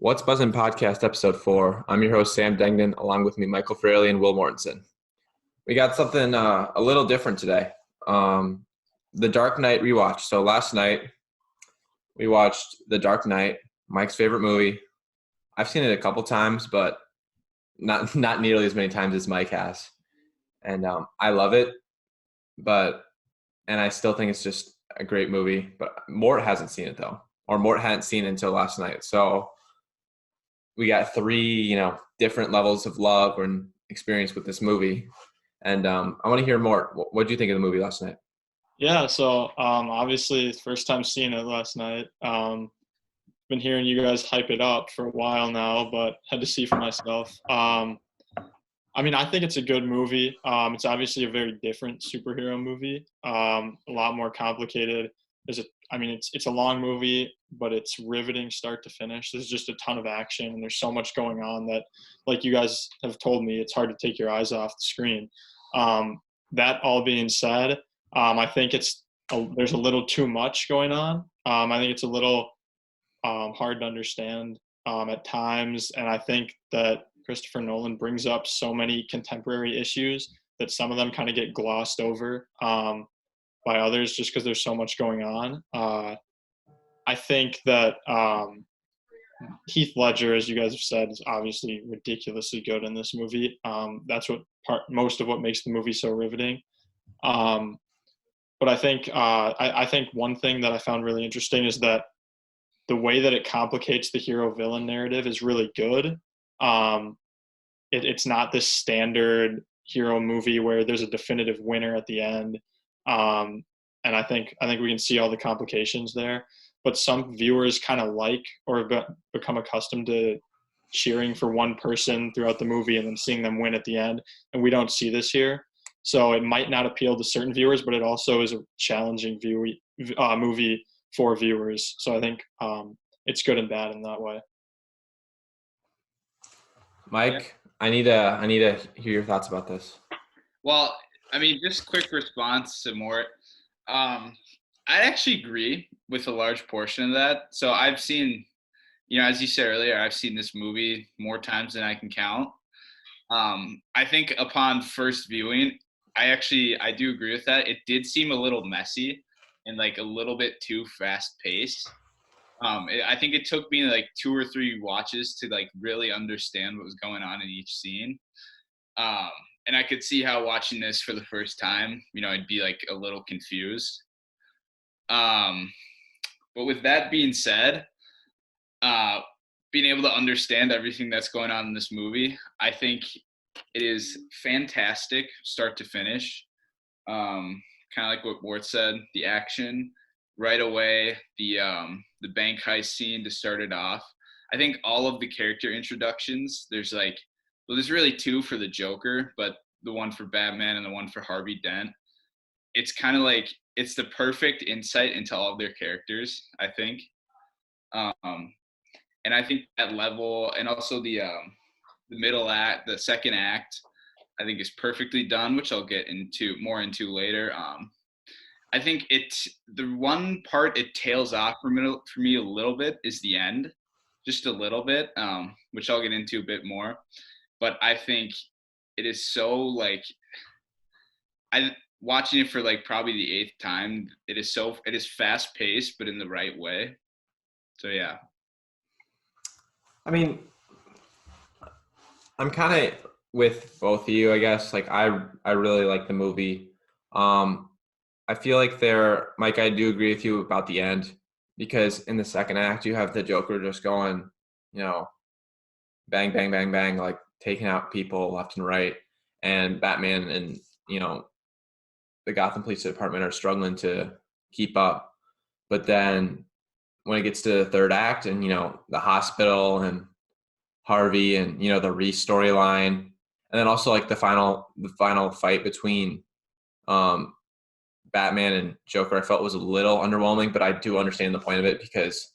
What's Buzzin Podcast, episode 4. I'm your host, Sam Dengnan, along with me, Michael Fraley and Will Mortensen. We got something a little different today. The Dark Knight rewatch. So last night, we watched The Dark Knight, Mike's favorite movie. I've seen it a couple times, but not nearly as many times as Mike has. And I love it, and I still think it's just a great movie. But Mort hasn't seen it, though, or Mort hadn't seen it until last night. So we got three, different levels of love and experience with this movie. And I want to hear more. What do you think of the movie last night? Yeah, so obviously, first time seeing it last night. Been hearing you guys hype it up for a while now, but had to see for myself. I think it's a good movie. It's obviously a very different superhero movie. A lot more complicated. It's a long movie, but it's riveting start to finish. There's just a ton of action, and there's so much going on that, like you guys have told me, it's hard to take your eyes off the screen. That all being said, I think there's a little too much going on. I think it's a little hard to understand at times, and I think that Christopher Nolan brings up so many contemporary issues that some of them kind of get glossed over by others just because there's so much going on. I think that Heath Ledger, as you guys have said, is obviously ridiculously good in this movie. That's most of what makes the movie so riveting. But I think I think one thing that I found really interesting is that the way that it complicates the hero-villain narrative is really good. It's not this standard hero movie where there's a definitive winner at the end. And I think we can see all the complications there. But some viewers kind of like or become accustomed to cheering for one person throughout the movie and then seeing them win at the end. And we don't see this here. So it might not appeal to certain viewers, but it also is a challenging movie for viewers. So I think it's good and bad in that way. Mike, I need to hear your thoughts about this. Well, just quick response to Mort. I actually agree with a large portion of that. So I've seen, as you said earlier, I've seen this movie more times than I can count. I think upon first viewing, I do agree with that. It did seem a little messy and like a little bit too fast paced. I think it took me like 2 or 3 watches to like really understand what was going on in each scene. And I could see how watching this for the first time, I'd be like a little confused. But with that being said, being able to understand everything that's going on in this movie, I think it is fantastic start to finish. Kind of like what Ward said, the action right away, the bank heist scene to start it off. I think all of the character introductions, there's really 2 for the Joker, but the one for Batman and the one for Harvey Dent. It's kind of like it's the perfect insight into all of their characters, I think. And I think that level, and also the middle act, the second act, I think is perfectly done, which I'll get more into later. I think the one part it tails off for me a little bit is the end, just a little bit, which I'll get into a bit more. But I think it is so watching it for probably the 8th time. It is fast paced, but in the right way. So yeah. I'm kind of with both of you, I guess. I really like the movie. I feel like Mike, I do agree with you about the end, because in the second act, you have the Joker just going, bang, bang, bang, bang, like taking out people left and right. And Batman and, the Gotham Police Department are struggling to keep up. But then when it gets to the third act and, the hospital and Harvey and, the Reese storyline, and then also the final fight between Batman and Joker, I felt was a little underwhelming, but I do understand the point of it because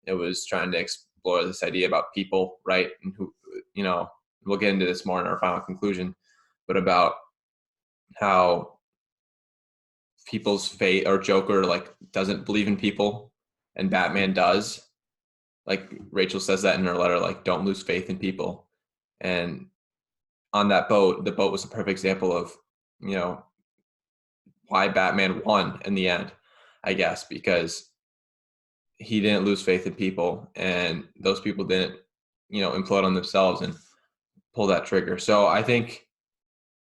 it was trying to explore this idea about people, right? And who, we'll get into this more in our final conclusion, but about how people's fate, or Joker doesn't believe in people and Batman does. like Rachel says that in her letter, like don't lose faith in people. And on that boat, the boat was a perfect example of, you know, why Batman won in the end, I guess, because he didn't lose faith in people, and those people didn't, you know, implode on themselves and pull that trigger. So I think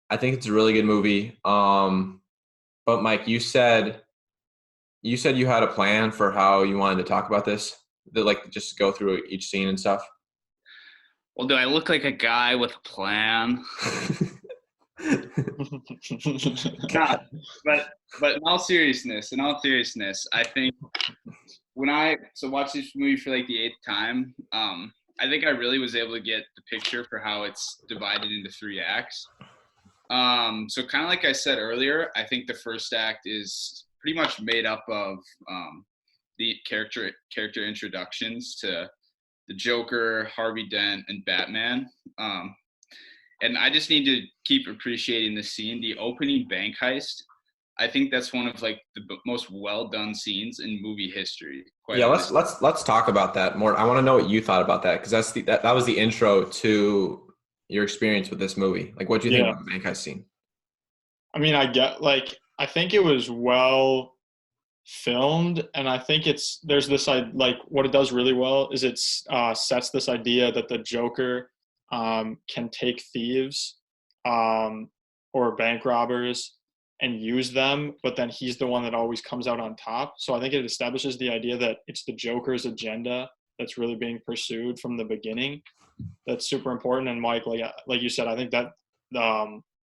it's a really good movie. But Mike, you said you had a plan for how you wanted to talk about this. That like just go through each scene and stuff. Well, do I look like a guy with a plan? Nah, but in all seriousness, I think when I watched this movie for like the eighth time, I think I really was able to get the picture for how it's divided into three acts. So kind of like I said earlier, I think the first act is pretty much made up of the character introductions to the Joker, Harvey Dent, and Batman. And I just need to keep appreciating the scene, the opening bank heist. I think that's one of like the most well done scenes in movie history. Quite Yeah, let's honestly. let's talk about that more. I want to know what you thought about that because that was the intro to your experience with this movie. Like, what do you think Yeah. about the bank heist scene? I mean, I think it was well filmed, and I think there's this like what it does really well is it's sets this idea that the Joker can take thieves or bank robbers and use them, but then he's the one that always comes out on top. So I think it establishes the idea that it's the Joker's agenda that's really being pursued from the beginning. That's super important. And Mike, like you said, I think that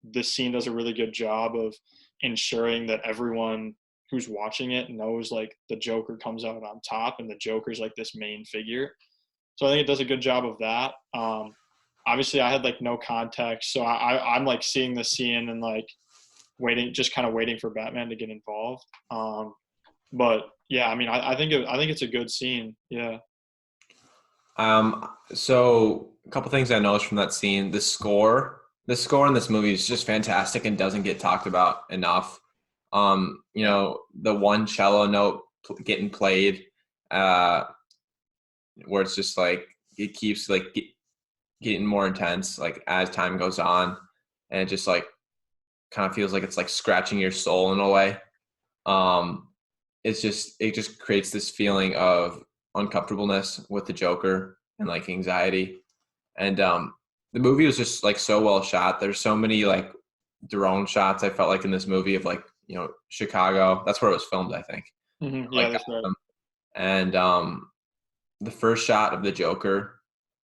this scene does a really good job of ensuring that everyone who's watching it knows like the Joker comes out on top and the Joker's like this main figure. So I think it does a good job of that. Obviously, I had like no context, so I'm like seeing the scene and like just kind of waiting for Batman to get involved. But yeah, I mean, I think it's a good scene. Yeah. So a couple things I noticed from that scene. The score in this movie is just fantastic and doesn't get talked about enough. You know, the one cello note getting played, uh, where it's just like it keeps like getting more intense, like as time goes on, and it just like kind of feels like it's like scratching your soul in a way. Um, it just creates this feeling of uncomfortableness with the Joker and like anxiety. And the movie was just like so well shot. There's so many like drone shots I felt like in this movie of like, you know, Chicago. That's where it was filmed, I think. Mm-hmm. Yeah, Like that's right. and the first shot of the Joker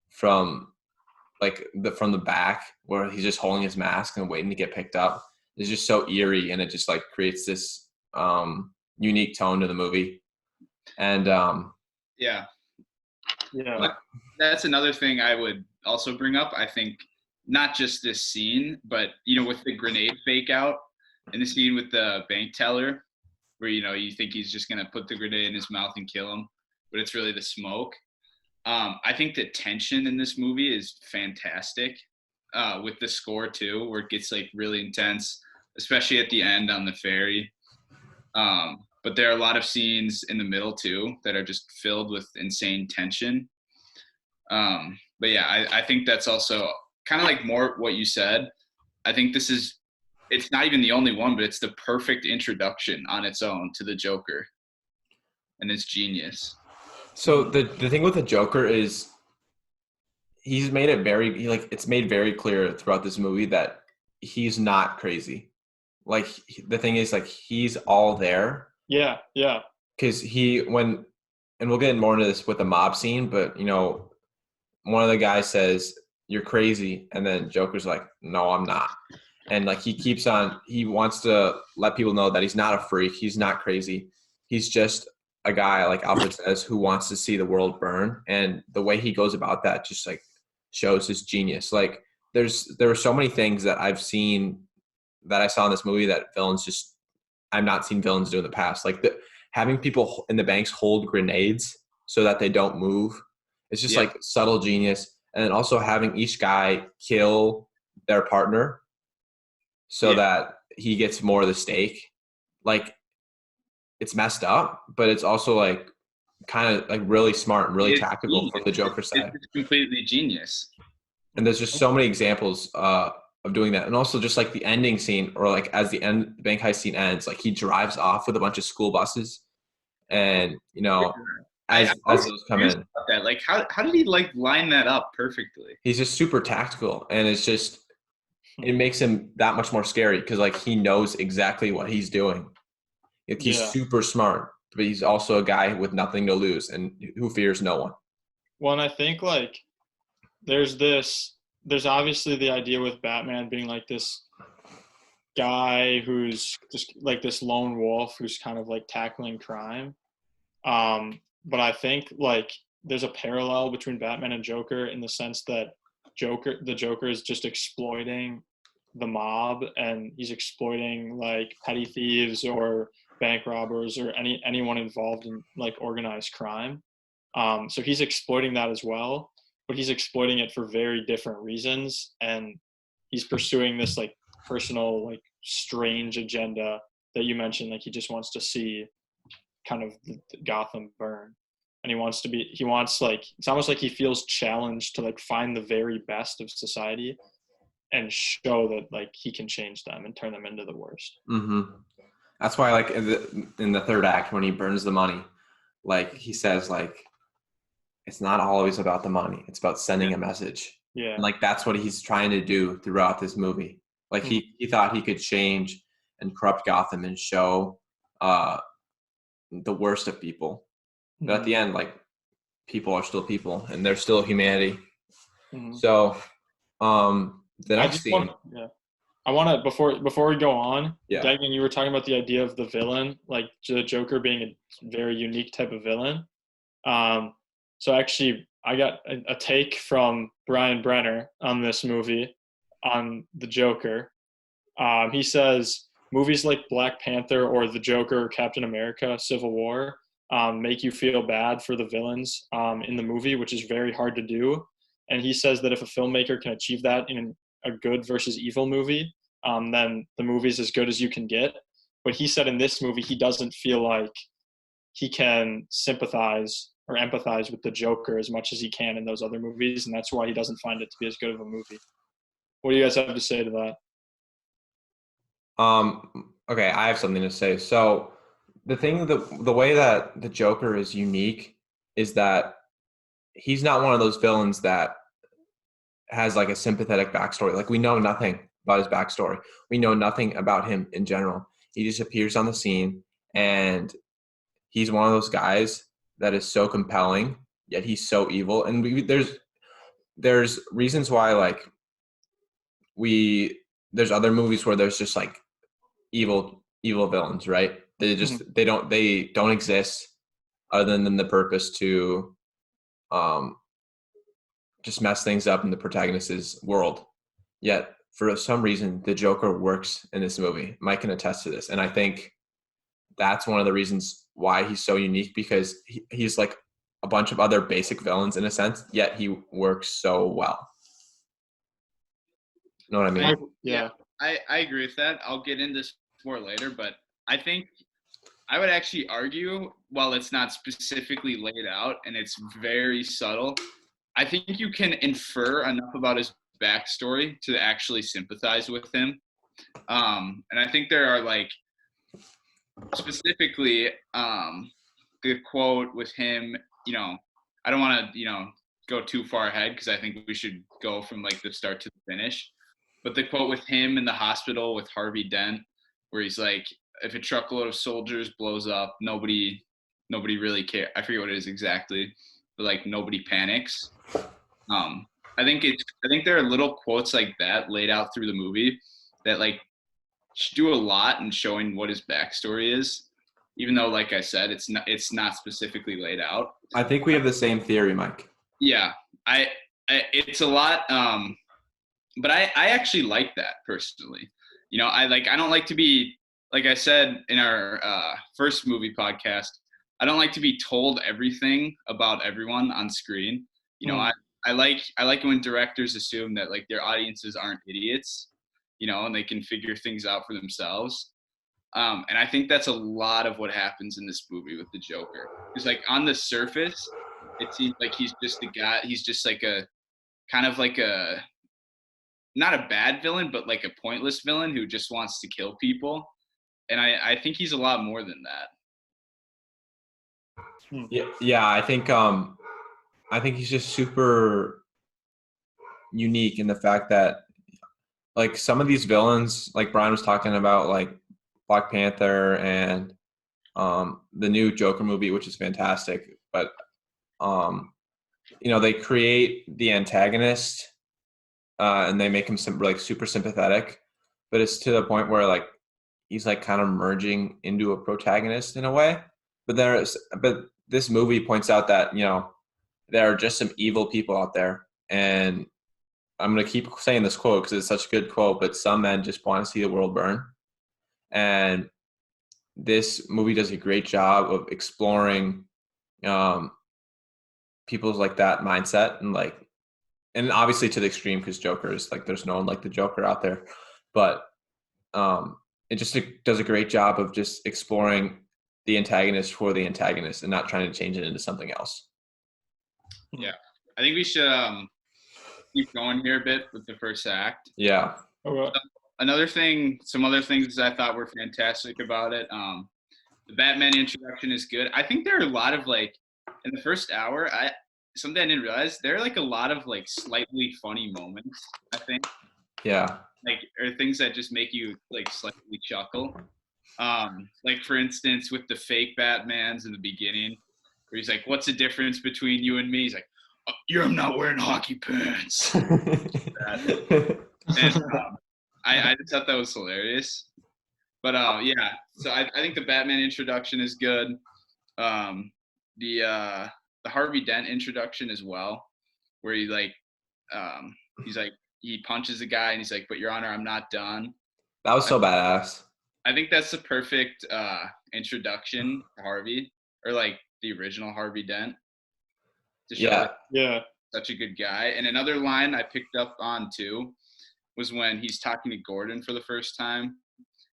from from the back where he's just holding his mask and waiting to get picked up is just so eerie, and it just like creates this unique tone to the movie. And Yeah. Yeah. But that's another thing I would also bring up. I think not just this scene, but with the grenade fake out and the scene with the bank teller, where you think he's just gonna put the grenade in his mouth and kill him, but it's really the smoke. I think the tension in this movie is fantastic, with the score too, where it gets like really intense, especially at the end on the ferry. But there are a lot of scenes in the middle too that are just filled with insane tension. But yeah, I think that's also kind of like more what you said. I think it's not even the only one, but it's the perfect introduction on its own to the Joker and his genius. so the thing with the Joker is he's made it it's made very clear throughout this movie that he's not crazy. Like the thing is like he's all there Yeah. Yeah. because and we'll get more into this with the mob scene, but one of the guys says you're crazy, and then Joker's like, no, I'm not. And like he wants to let people know that he's not a freak, he's not crazy, he's just a guy, like Alfred says, who wants to see the world burn. And the way he goes about that just like shows his genius. Like there were so many things that I saw in this movie that I've not seen villains do in the past. Like having people in the banks hold grenades so that they don't move. It's just Yeah. like subtle genius. And then also having each guy kill their partner so Yeah. that he gets more of the stake. Like it's messed up, but it's also like kind of like really smart and really It's tactical genius. from the Joker It's side. just completely genius. And there's just so many examples of doing that. And also just like the ending scene, or like as the bank heist scene ends, like he drives off with a bunch of school buses, and I as was those come curious in, about that. Like, how did he like line that up perfectly? he's just super tactical, and it makes him that much more scary because like he knows exactly what he's doing. Like, he's Yeah. super smart, but he's also a guy with nothing to lose and who fears no one. Well, and I think like there's obviously the idea with Batman being like this guy who's just like this lone wolf who's kind of like tackling crime. But I think like there's a parallel between Batman and Joker in the sense that the Joker is just exploiting the mob, and he's exploiting like petty thieves or bank robbers or anyone involved in like organized crime. So he's exploiting that as well, but he's exploiting it for very different reasons, and he's pursuing this like personal like strange agenda that you mentioned. Like he just wants to see kind of Gotham burn, and he wants like it's almost like he feels challenged to like find the very best of society and show that like he can change them and turn them into the worst. Mm-hmm. That's why, like in the third act, when he burns the money, like he says, like it's not always about the money; it's about sending a message. Yeah. And like that's what he's trying to do throughout this movie. Like he thought he could change and corrupt Gotham and show the worst of people, but at the end, like people are still people, and they're still humanity. So, the next scene. I want to before we go on, Yeah. Dagan, you were talking about the idea of the villain, like the Joker being a very unique type of villain. So actually, I got a take from Brian Brenner on this movie, on the Joker. He says movies like Black Panther or The Joker or Captain America: Civil War make you feel bad for the villains in the movie, which is very hard to do. And he says that if a filmmaker can achieve that in a good versus evil movie, then the movie's as good as you can get. But he said in this movie, he doesn't feel like he can sympathize or empathize with the Joker as much as he can in those other movies, and that's why he doesn't find it to be as good of a movie. What do you guys have to say to that? Okay, I have something to say. So the way that the Joker is unique is that he's not one of those villains that has like a sympathetic backstory. Like we know nothing about his backstory. We know nothing about him in general. He just appears on the scene, and he's one of those guys that is so compelling, yet he's so evil. And there's reasons why like there's other movies where there's just like evil villains, right? They don't exist other than the purpose to just mess things up in the protagonist's world. Yet for some reason the Joker works in this movie. Mike can attest to this, and I think that's one of the reasons why he's so unique, because he's like a bunch of other basic villains in a sense, yet he works so well. You know what I mean? Yeah. I agree with that. I'll get into this more later, but I think I would actually argue, while it's not specifically laid out and it's very subtle, I think you can infer enough about his backstory to actually sympathize with him. And I think there are like specifically the quote with him, I don't want to, go too far ahead because I think we should go from like the start to the finish. But the quote with him in the hospital with Harvey Dent, where he's like, if a truckload of soldiers blows up, nobody really cares. I forget what it is exactly, but like nobody panics. I think there are little quotes like that laid out through the movie that like do a lot in showing what his backstory is, even though, like I said, it's not specifically laid out. I think we have the same theory, Mike. Yeah, it's a lot, but I actually like that personally. I don't like to be, like I said in our first movie podcast, I don't like to be told everything about everyone on screen. I like when directors assume that like their audiences aren't idiots, and they can figure things out for themselves. And I think that's a lot of what happens in this movie with the Joker. Because like on the surface, it seems like he's just a guy. He's just like a kind of like a not a bad villain, but like a pointless villain who just wants to kill people. And I think he's a lot more than that. Yeah. I think he's just super unique in the fact that like some of these villains, like Brian was talking about, like Black Panther and the new Joker movie, which is fantastic, but they create the antagonist and they make him like super sympathetic, but it's to the point where like he's like kind of merging into a protagonist in a way. But this movie points out that there are just some evil people out there, and I'm gonna keep saying this quote because it's such a good quote. But some men just want to see the world burn, and this movie does a great job of exploring people's like that mindset and obviously to the extreme because Joker is like there's no one like the Joker out there, but it does a great job of just exploring the antagonist for the antagonist and not trying to change it into something else. Yeah, I think we should keep going here a bit with the first act. Yeah. Some other things I thought were fantastic about it. The Batman introduction is good. I think there are a lot of like in the first hour. Something I didn't realize there are like a lot of like slightly funny moments. I think. Yeah. Like or things that just make you like slightly chuckle. Like for instance, with the fake Batmans in the beginning, where he's like, "What's the difference between you and me?" He's like, "You're not wearing hockey pants." And I just thought that was hilarious. But yeah, so I think the Batman introduction is good. The Harvey Dent introduction as well, where he's like he punches a guy and he's like, "But Your Honor, I'm not done." That was so badass. I think that's the perfect introduction to Harvey, or like the original Harvey Dent, to show that such a good guy. And another line I picked up on too was when he's talking to Gordon for the first time,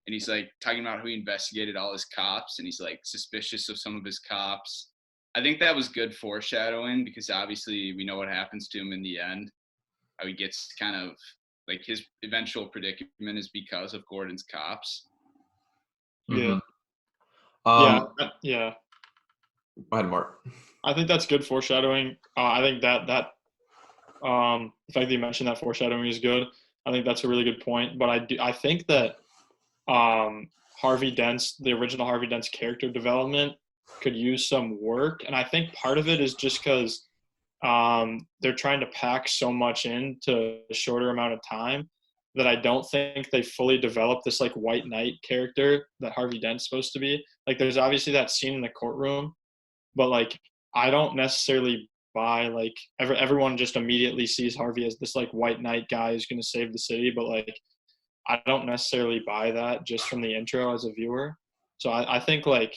and he's like talking about how he investigated all his cops, and he's like suspicious of some of his cops. I think that was good foreshadowing because obviously we know what happens to him in the end. How he gets kind of like his eventual predicament is because of Gordon's cops. Yeah. Mm-hmm. Yeah. Go ahead, Mark. I think that's good foreshadowing. I think that the fact that you mentioned that foreshadowing is good. I think that's a really good point. But I think that the original Harvey Dent's character development could use some work, and I think part of it is just because they're trying to pack so much into a shorter amount of time that I don't think they fully developed this like White Knight character that Harvey Dent's supposed to be. Like there's obviously that scene in the courtroom, but like I don't necessarily buy like everyone just immediately sees Harvey as this like White Knight guy who's going to save the city, but like I don't necessarily buy that just from the intro as a viewer. So I think like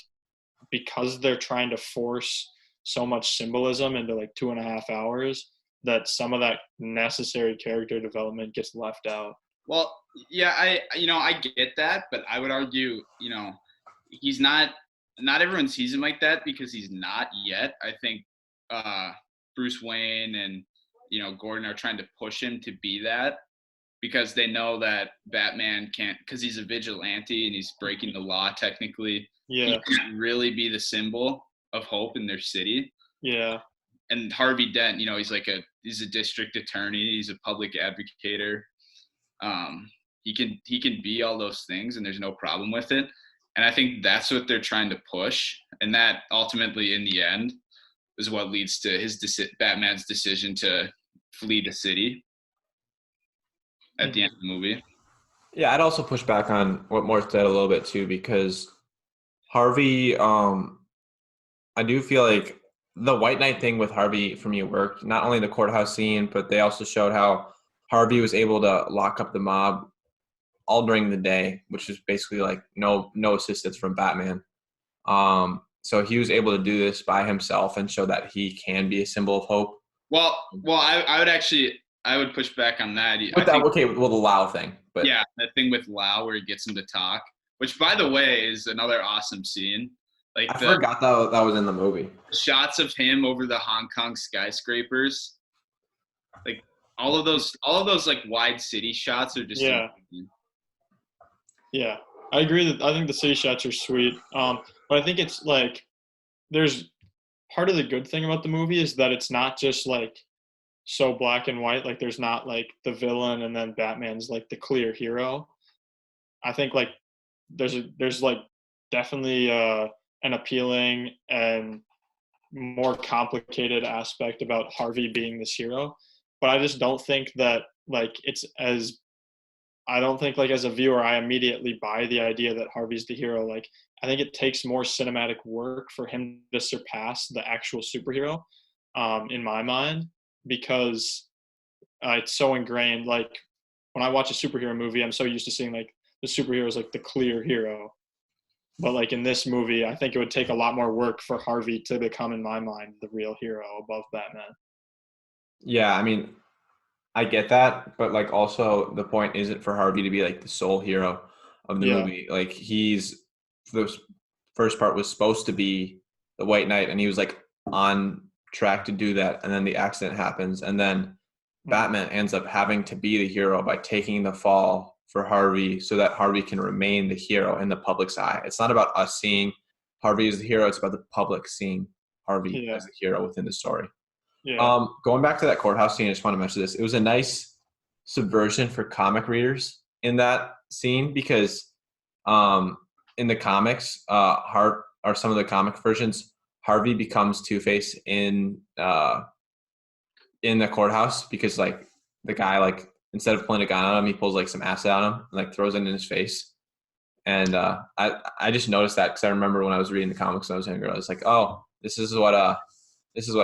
because they're trying to force so much symbolism into like 2.5 hours that some of that necessary character development gets left out. Well, yeah, I get that, but I would argue, he's not everyone sees him like that because he's not yet. I think Bruce Wayne and, Gordon are trying to push him to be that because they know that Batman can't, because he's a vigilante and he's breaking the law technically. Yeah. He can't really be the symbol of hope in their city. Yeah. And Harvey Dent, he's a district attorney, he's a public advocator. He can be all those things and there's no problem with it. And I think that's what they're trying to push. And that ultimately in the end is what leads to Batman's decision to flee the city at the end of the movie. Yeah, I'd also push back on what Mort said a little bit too, because Harvey, I do feel like the White Knight thing with Harvey for me worked. Not only the courthouse scene, but they also showed how Harvey was able to lock up the mob all during the day, which is basically like no assistance from Batman. So he was able to do this by himself and show that he can be a symbol of hope. Well, I would push back on that. The Lau thing. But yeah, that thing with Lau where he gets him to talk. which by the way is another awesome scene. Like I the forgot that was in the movie. shots of him over the Hong Kong skyscrapers, like all of those like wide city shots are just Yeah. amazing. Yeah, I agree that I think the city shots are sweet. But I think it's like there's part of the good thing about the movie is that it's not just like so black and white. Like there's not like the villain and then Batman's like the clear hero. I think like there's like definitely an appealing and more complicated aspect about Harvey being this hero. But I just don't think that like it's as I don't think like as a viewer I immediately buy the idea that Harvey's the hero. Like I think it takes more cinematic work for him to surpass the actual superhero, in my mind, because it's so ingrained. Like when I watch a superhero movie, I'm so used to seeing like the superhero is like the clear hero. But like in this movie, I think it would take a lot more work for Harvey to become, in my mind, the real hero above Batman. Yeah, I mean, I get that, but like also the point isn't for Harvey to be like the sole hero of the Yeah, movie. Like the first part was supposed to be the White Knight, and he was like on track to do that, and then the accident happens, and then Batman ends up having to be the hero by taking the fall for Harvey so that Harvey can remain the hero in the public's eye. It's not about us seeing Harvey as the hero, it's about the public seeing Harvey yeah, as the hero within the story. yeah, Going back to that courthouse scene, I just want to mention this. It was a nice subversion for comic readers in that scene because in the comics, or some of the comic versions, Harvey becomes Two-Face in the courthouse because like the guy like instead of pulling a gun on him, he pulls like some acid on him and like throws it in his face. And I just noticed that because I remember when I was reading the comics when I was younger, I was like, oh, this is what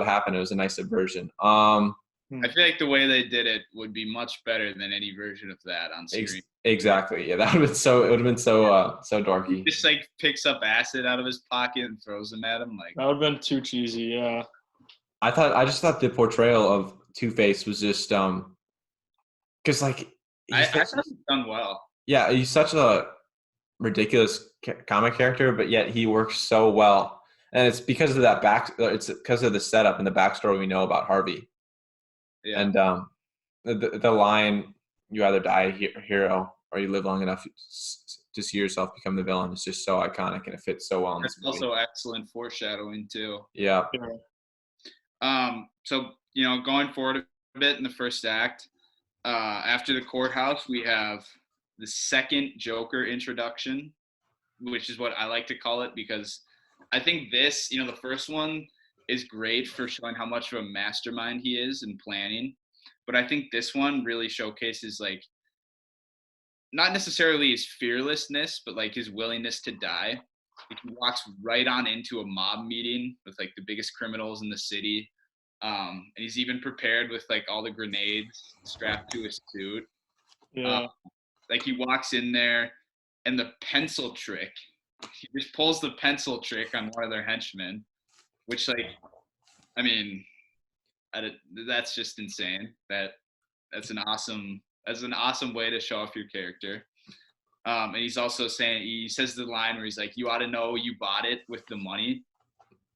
happened. It was a nice subversion. I feel like the way they did it would be much better than any version of that on screen. Exactly. Yeah, that would have been so. It would have been so dorky. He just like picks up acid out of his pocket and throws them at him. Like that would have been too cheesy. Yeah, I just thought the portrayal of Two-Face was just because like I thought it was done well. yeah, he's such a ridiculous comic character, but yet he works so well, and it's because of that It's because of the setup and the backstory we know about Harvey. Yeah. And the line, "You either die a hero or you live long enough to see yourself become the villain," is just so iconic and it fits so well in this That's movie. also excellent foreshadowing too. Yeah. So going forward a bit in the first act, after the courthouse, we have the second Joker introduction, which is what I like to call it because I think this, the first one is great for showing how much of a mastermind he is in planning, but I think this one really showcases like not necessarily his fearlessness, but like his willingness to die. He walks right on into a mob meeting with like the biggest criminals in the city. And he's even prepared with like all the grenades strapped to his suit. yeah, Like he walks in there and the pencil trick, he just pulls the pencil trick on one of their henchmen, which like, I mean, that's just insane. That's an awesome way to show off your character. And he's also he says the line where he's like, "You ought to know you bought it with the money,"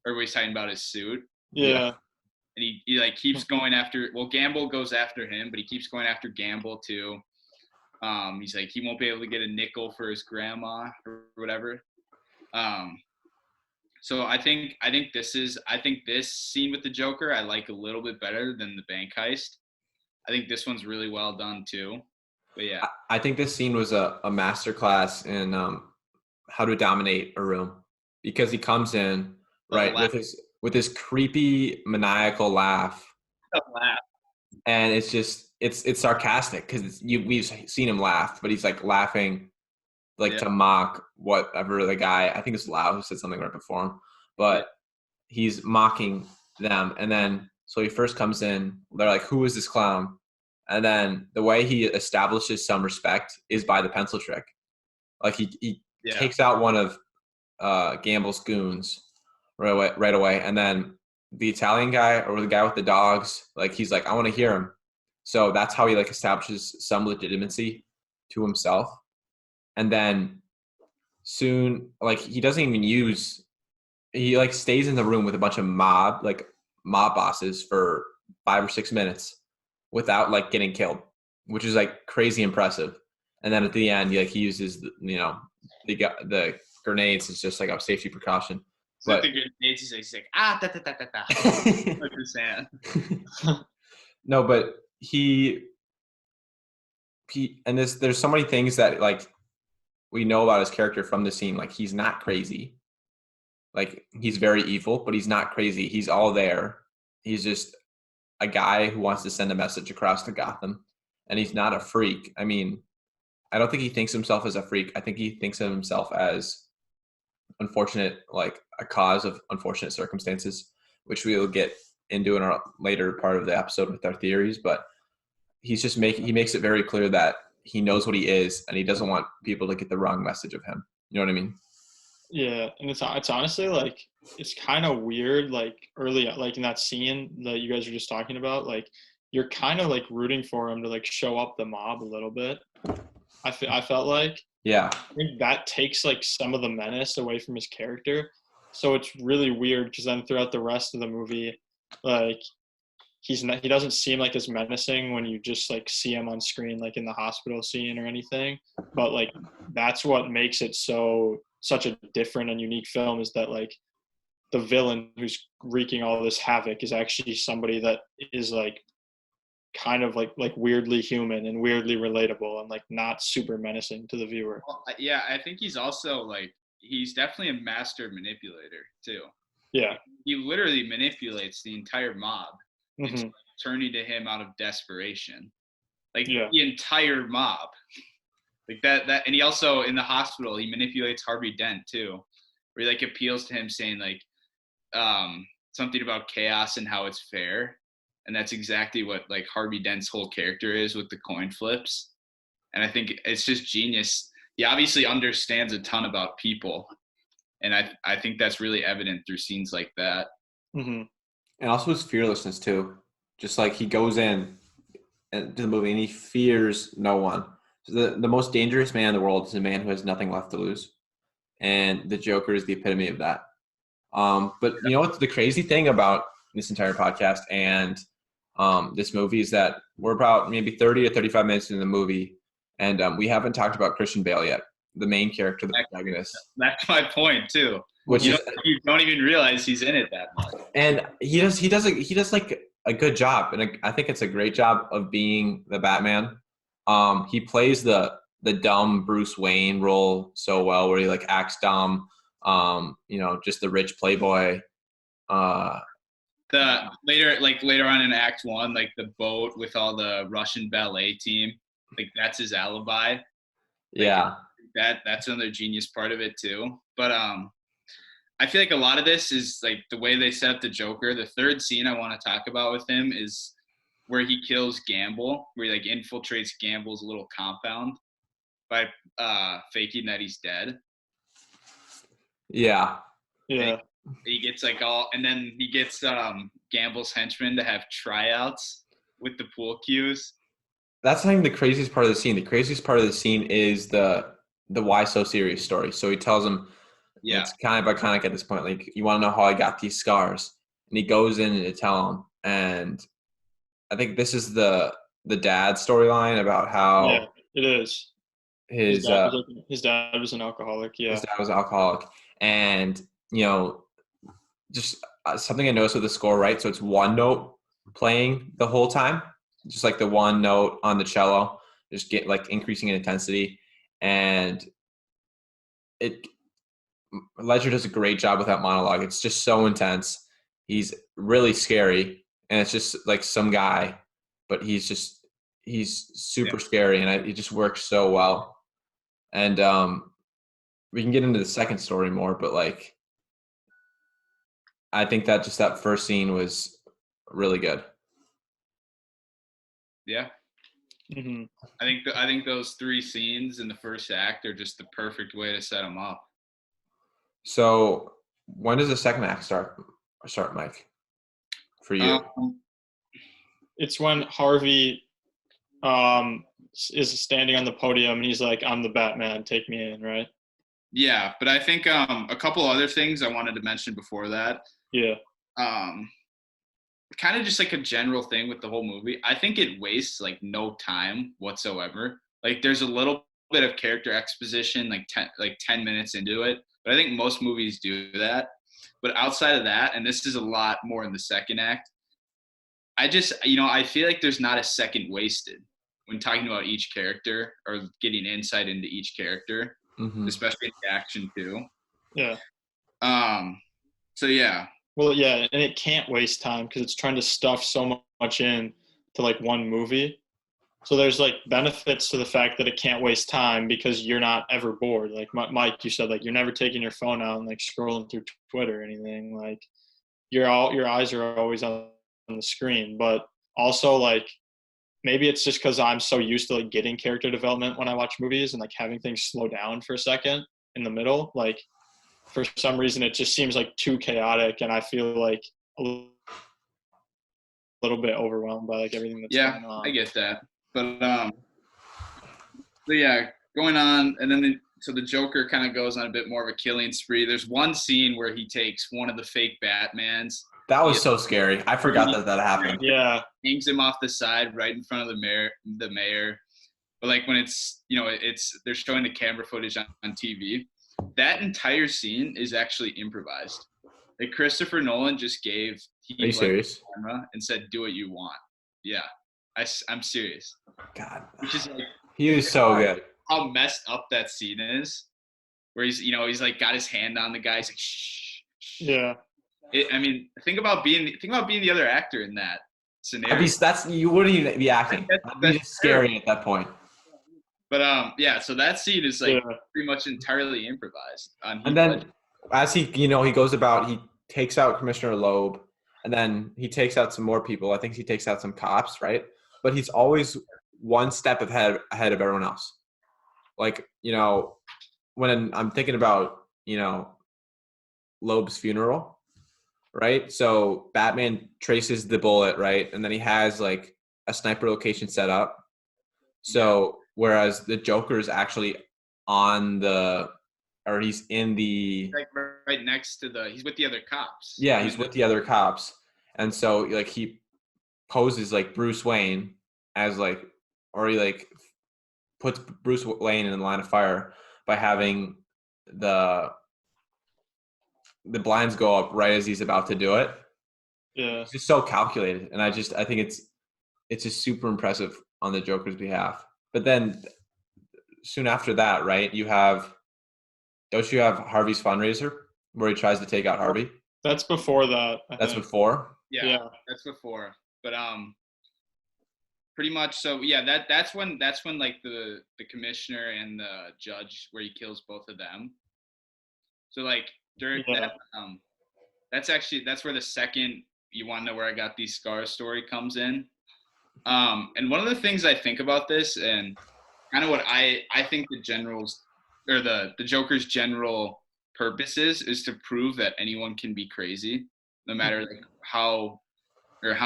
or where he's talking about his suit. yeah. And he like keeps going after. Well, Gamble goes after him, but he keeps going after Gamble too. He's like he won't be able to get a nickel for his grandma or whatever. So I think this scene with the Joker I like a little bit better than the bank heist. I think this one's really well done too. But yeah, I think this scene was a masterclass in how to dominate a room because he comes in right with his creepy maniacal laugh, and it's just it's sarcastic because we've seen him laugh, but he's like laughing like to mock whatever the guy, I think it's Lau who said something right before him, but he's mocking them. And then so he first comes in, they're like, "Who is this clown?" And then the way he establishes some respect is by the pencil trick. Like he takes out one of Gamble's goons right away, and then the Italian guy or the guy with the dogs, like he's like, "I want to hear him." So that's how he like establishes some legitimacy to himself. And then soon, like he doesn't even use. He like stays in the room with a bunch of mob bosses for 5 or 6 minutes without like getting killed, which is like crazy impressive. And then at the end, he uses the grenades as just like a safety precaution. So But the grenades, he's like da da da da da. Like his hand. no, but he and there's so many things that like we know about his character from the scene. Like he's not crazy. Like he's very evil, but he's not crazy. He's all there. He's just a guy who wants to send a message across to Gotham, and he's not a freak. I mean, I don't think he thinks himself as a freak. I think he thinks of himself as unfortunate, like a cause of unfortunate circumstances, which we'll get into in our later part of the episode with our theories. But he makes it very clear that he knows what he is, and he doesn't want people to get the wrong message of him. You know what I mean? Yeah, and it's honestly like it's kind of weird. Like early, like in that scene that you guys were just talking about, like you're kind of like rooting for him to like show up the mob a little bit. I felt like Yeah. I think that takes like some of the menace away from his character. So it's really weird because then throughout the rest of the movie, like he doesn't seem like as menacing when you just like see him on screen, like in the hospital scene or anything. But like that's what makes it such a different and unique film is that like the villain who's wreaking all this havoc is actually somebody that is like kind of like weirdly human and weirdly relatable and like not super menacing to the viewer. Well, yeah, I think he's also like he's definitely a master manipulator too. Yeah. He literally manipulates the entire mob into Mm-hmm. like, turning to him out of desperation. Like Yeah. the entire mob. Like that and he also in the hospital he manipulates Harvey Dent too. Where he like appeals to him saying like something about chaos and how it's fair. And that's exactly what like Harvey Dent's whole character is with the coin flips. And I think it's just genius. He obviously understands a ton about people. And I think that's really evident through scenes like that. Mm-hmm. And also his fearlessness too. Just like he goes in to the movie and he fears no one. So the most dangerous man in the world is a man who has nothing left to lose. And the Joker is the epitome of that. But you know what's the crazy thing about this entire podcast and this movie is that we're about maybe 30 to 35 minutes into the movie, and we haven't talked about Christian Bale yet, the main character, the protagonist. That's my point too. Which you is, don't even realize he's in it that much. and he does like a good job, and I think it's a great job of being the Batman. He plays the dumb Bruce Wayne role so well, where he like acts dumb. Just the rich playboy. The later on in Act 1, like the boat with all the Russian ballet team, like that's his alibi. Like, Yeah. That's another genius part of it too. But I feel like a lot of this is like the way they set up the Joker. The third scene I want to talk about with him is where he kills Gamble, where he like infiltrates Gamble's little compound by faking that he's dead. Yeah. Yeah. He gets like all, and then he gets Gamble's henchmen to have tryouts with the pool cues. That's not even the craziest part of the scene. The craziest part of the scene is the why so serious story. So he tells him, Yeah, it's kind of iconic at this point. Like, you want to know how I got these scars? And he goes in to tell him. And I think this is the dad storyline about Yeah, how it is. his His dad was an alcoholic. Yeah. his dad was an alcoholic, and just something I noticed with the score, right? So it's one note playing the whole time, just like the one note on the cello, just get like increasing in intensity, and Ledger does a great job with that monologue. It's just so intense. He's really scary, and it's just like some guy, but he's super scary, and it just works so well. And we can get into the second story more, but like I think that just that first scene was really good. Yeah. Mm-hmm. I think those three scenes in the first act are just the perfect way to set them up. So when does the second act start, Mike? For you? It's when Harvey is standing on the podium and he's like, "I'm the Batman, take me in," right? Yeah, but I think a couple other things I wanted to mention before that. Yeah. Um, kind of just like a general thing with the whole movie. I think it wastes like no time whatsoever. Like there's a little bit of character exposition like 10 minutes into it, but I think most movies do that. But outside of that, and this is a lot more in the second act, I just, I feel like there's not a second wasted when talking about each character or getting insight into each character, Mm-hmm. especially in the action too. Yeah. So yeah. Well, yeah, and it can't waste time because it's trying to stuff so much in to like one movie. So there's like benefits to the fact that it can't waste time because you're not ever bored. Like Mike, you said like you're never taking your phone out and like scrolling through Twitter or anything. Like your eyes are always on the screen. But also like maybe it's just because I'm so used to like getting character development when I watch movies and like having things slow down for a second in the middle. Like for some reason it just seems like too chaotic, and I feel like a little bit overwhelmed by like everything that's going on. I get that. But so yeah, going on, and then so the Joker kind of goes on a bit more of a killing spree. There's one scene where he takes one of the fake Batmans. That was so scary. I forgot that happened. Yeah. Hangs him off the side right in front of the mayor. But like when it's they're showing the camera footage on TV. That entire scene is actually improvised. Like Christopher Nolan just gave Are you serious? camera and said, "Do what you want." Yeah, I'm serious. God, which is like he was so good. How messed up that scene is, where he's like got his hand on the guy. He's like, "Shh." Yeah. I mean, think about being the other actor in that scenario. You wouldn't even be acting. That'd be just scary at that point. But yeah, so that scene is like pretty much entirely improvised. And then as he goes about, he takes out Commissioner Loeb, and then he takes out some more people. I think he takes out some cops, right? But he's always one step ahead of everyone else. Like, when I'm thinking about, Loeb's funeral, right? So Batman traces the bullet, right? And then he has like a sniper location set up. So whereas the Joker is actually he's in the like right next to he's with the other cops. Yeah, he's with the other cops. And so like he poses like Bruce Wayne as like, or he like puts Bruce Wayne in the line of fire by having the blinds go up right as he's about to do it. Yeah. It's just so calculated. And I think it's just super impressive on the Joker's behalf. But then soon after that, right, don't you have Harvey's fundraiser where he tries to take out Harvey? That's before that. That's before? Yeah, that's before. But pretty much so yeah, that's when like the commissioner and the judge, where he kills both of them. So like during that that's where the second "you want to know where I got these scars" story comes in. And one of the things I think about this, and kind of what I think the general's or the Joker's general purpose is to prove that anyone can be crazy, no matter like how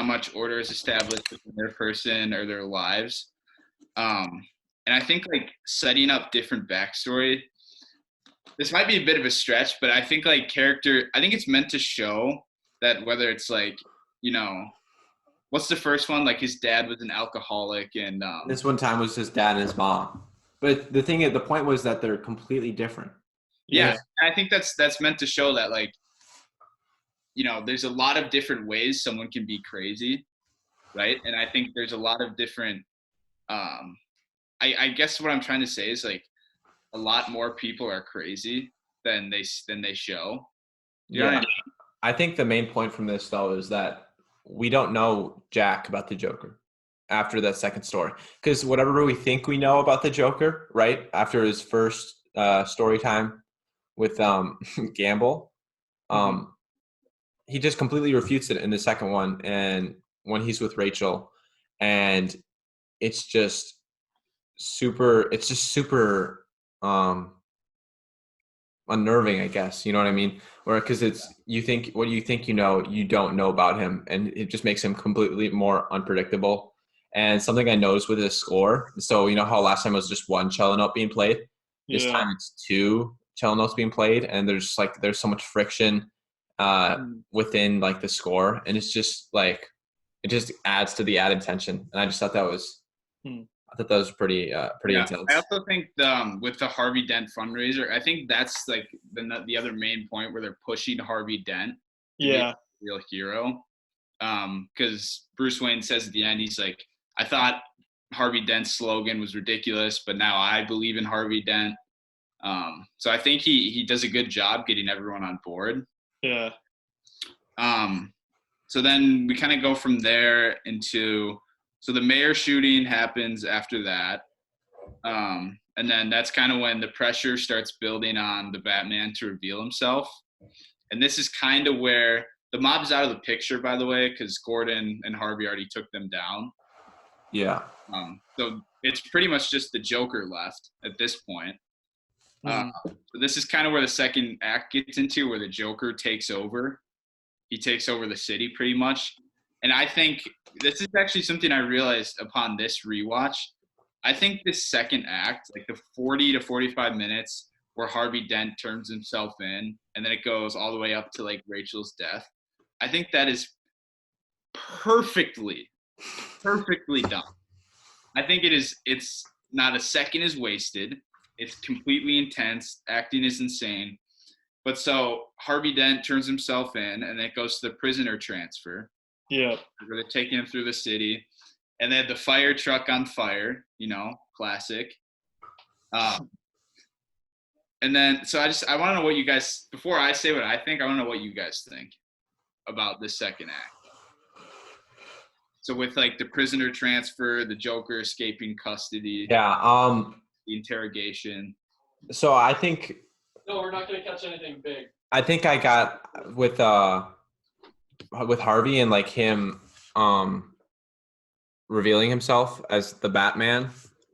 much order is established within their person or their lives. And I think like setting up different backstory, this might be a bit of a stretch, but I think like I think it's meant to show that whether it's like, what's the first one? Like his dad was an alcoholic, and this one time was his dad and his mom. But the point was that they're completely different. Yeah, I think that's meant to show that like, there's a lot of different ways someone can be crazy, right? And I think there's a lot of different. I guess what I'm trying to say is like, a lot more people are crazy than they show. You know what I mean? I think the main point from this though is that we don't know jack about the Joker after that second story, because whatever we think we know about the Joker, right, after his first story time with Gamble, he just completely refutes it in the second one, and when he's with Rachel, and it's just super unnerving, I guess. You know what I mean? Or because what you think you don't know about him, and it just makes him completely more unpredictable. And something I noticed with his score, so you know how last time it was just one cello note being played, this time it's two cello notes being played, and there's so much friction within like the score, and it's just like it just adds to the added tension. And I just thought that was pretty intense. I also think with the Harvey Dent fundraiser, I think that's like the other main point where they're pushing Harvey Dent to be a real hero. Because Bruce Wayne says at the end, he's like, I thought Harvey Dent's slogan was ridiculous, but now I believe in Harvey Dent. So I think he does a good job getting everyone on board. Yeah. So then we kind of go from there so the mayor shooting happens after that. And then that's kind of when the pressure starts building on the Batman to reveal himself. And this is kind of where the mob's out of the picture, by the way, because Gordon and Harvey already took them down. Yeah. So it's pretty much just the Joker left at this point. So this is kind of where the second act gets into, where the Joker takes over. He takes over the city pretty much. And I think this is actually something I realized upon this rewatch. I think this second act, like the 40 to 45 minutes where Harvey Dent turns himself in, and then it goes all the way up to like Rachel's death. I think that is perfectly done. I think it's not a second is wasted. It's completely intense. Acting is insane. But so Harvey Dent turns himself in, and then it goes to the prisoner transfer. Yeah. Where they're taking him through the city. And they had the fire truck on fire, classic. And then, so I want to know what you guys, before I say what I think, I want to know what you guys think about the second act. So with like the prisoner transfer, the Joker escaping custody. Yeah. The interrogation. So I think. No, we're not going to catch anything big. I think I got with Harvey and like him revealing himself as the Batman.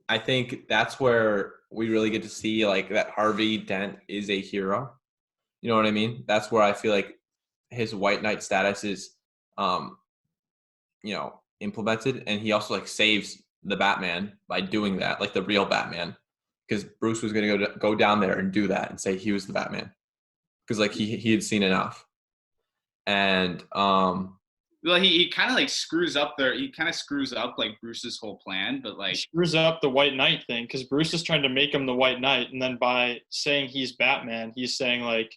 I think that's where we really get to see like that Harvey Dent is a hero. You know what I mean? That's where I feel like his White Knight status is implemented, and he also like saves the Batman by doing that, like the real Batman, because Bruce was going to go down there and do that and say he was the Batman, because like he had seen enough. And well, he kind of like screws up there. He kind of screws up like Bruce's whole plan, but like he screws up the White Knight thing, because Bruce is trying to make him the White Knight, and then by saying he's Batman, he's saying like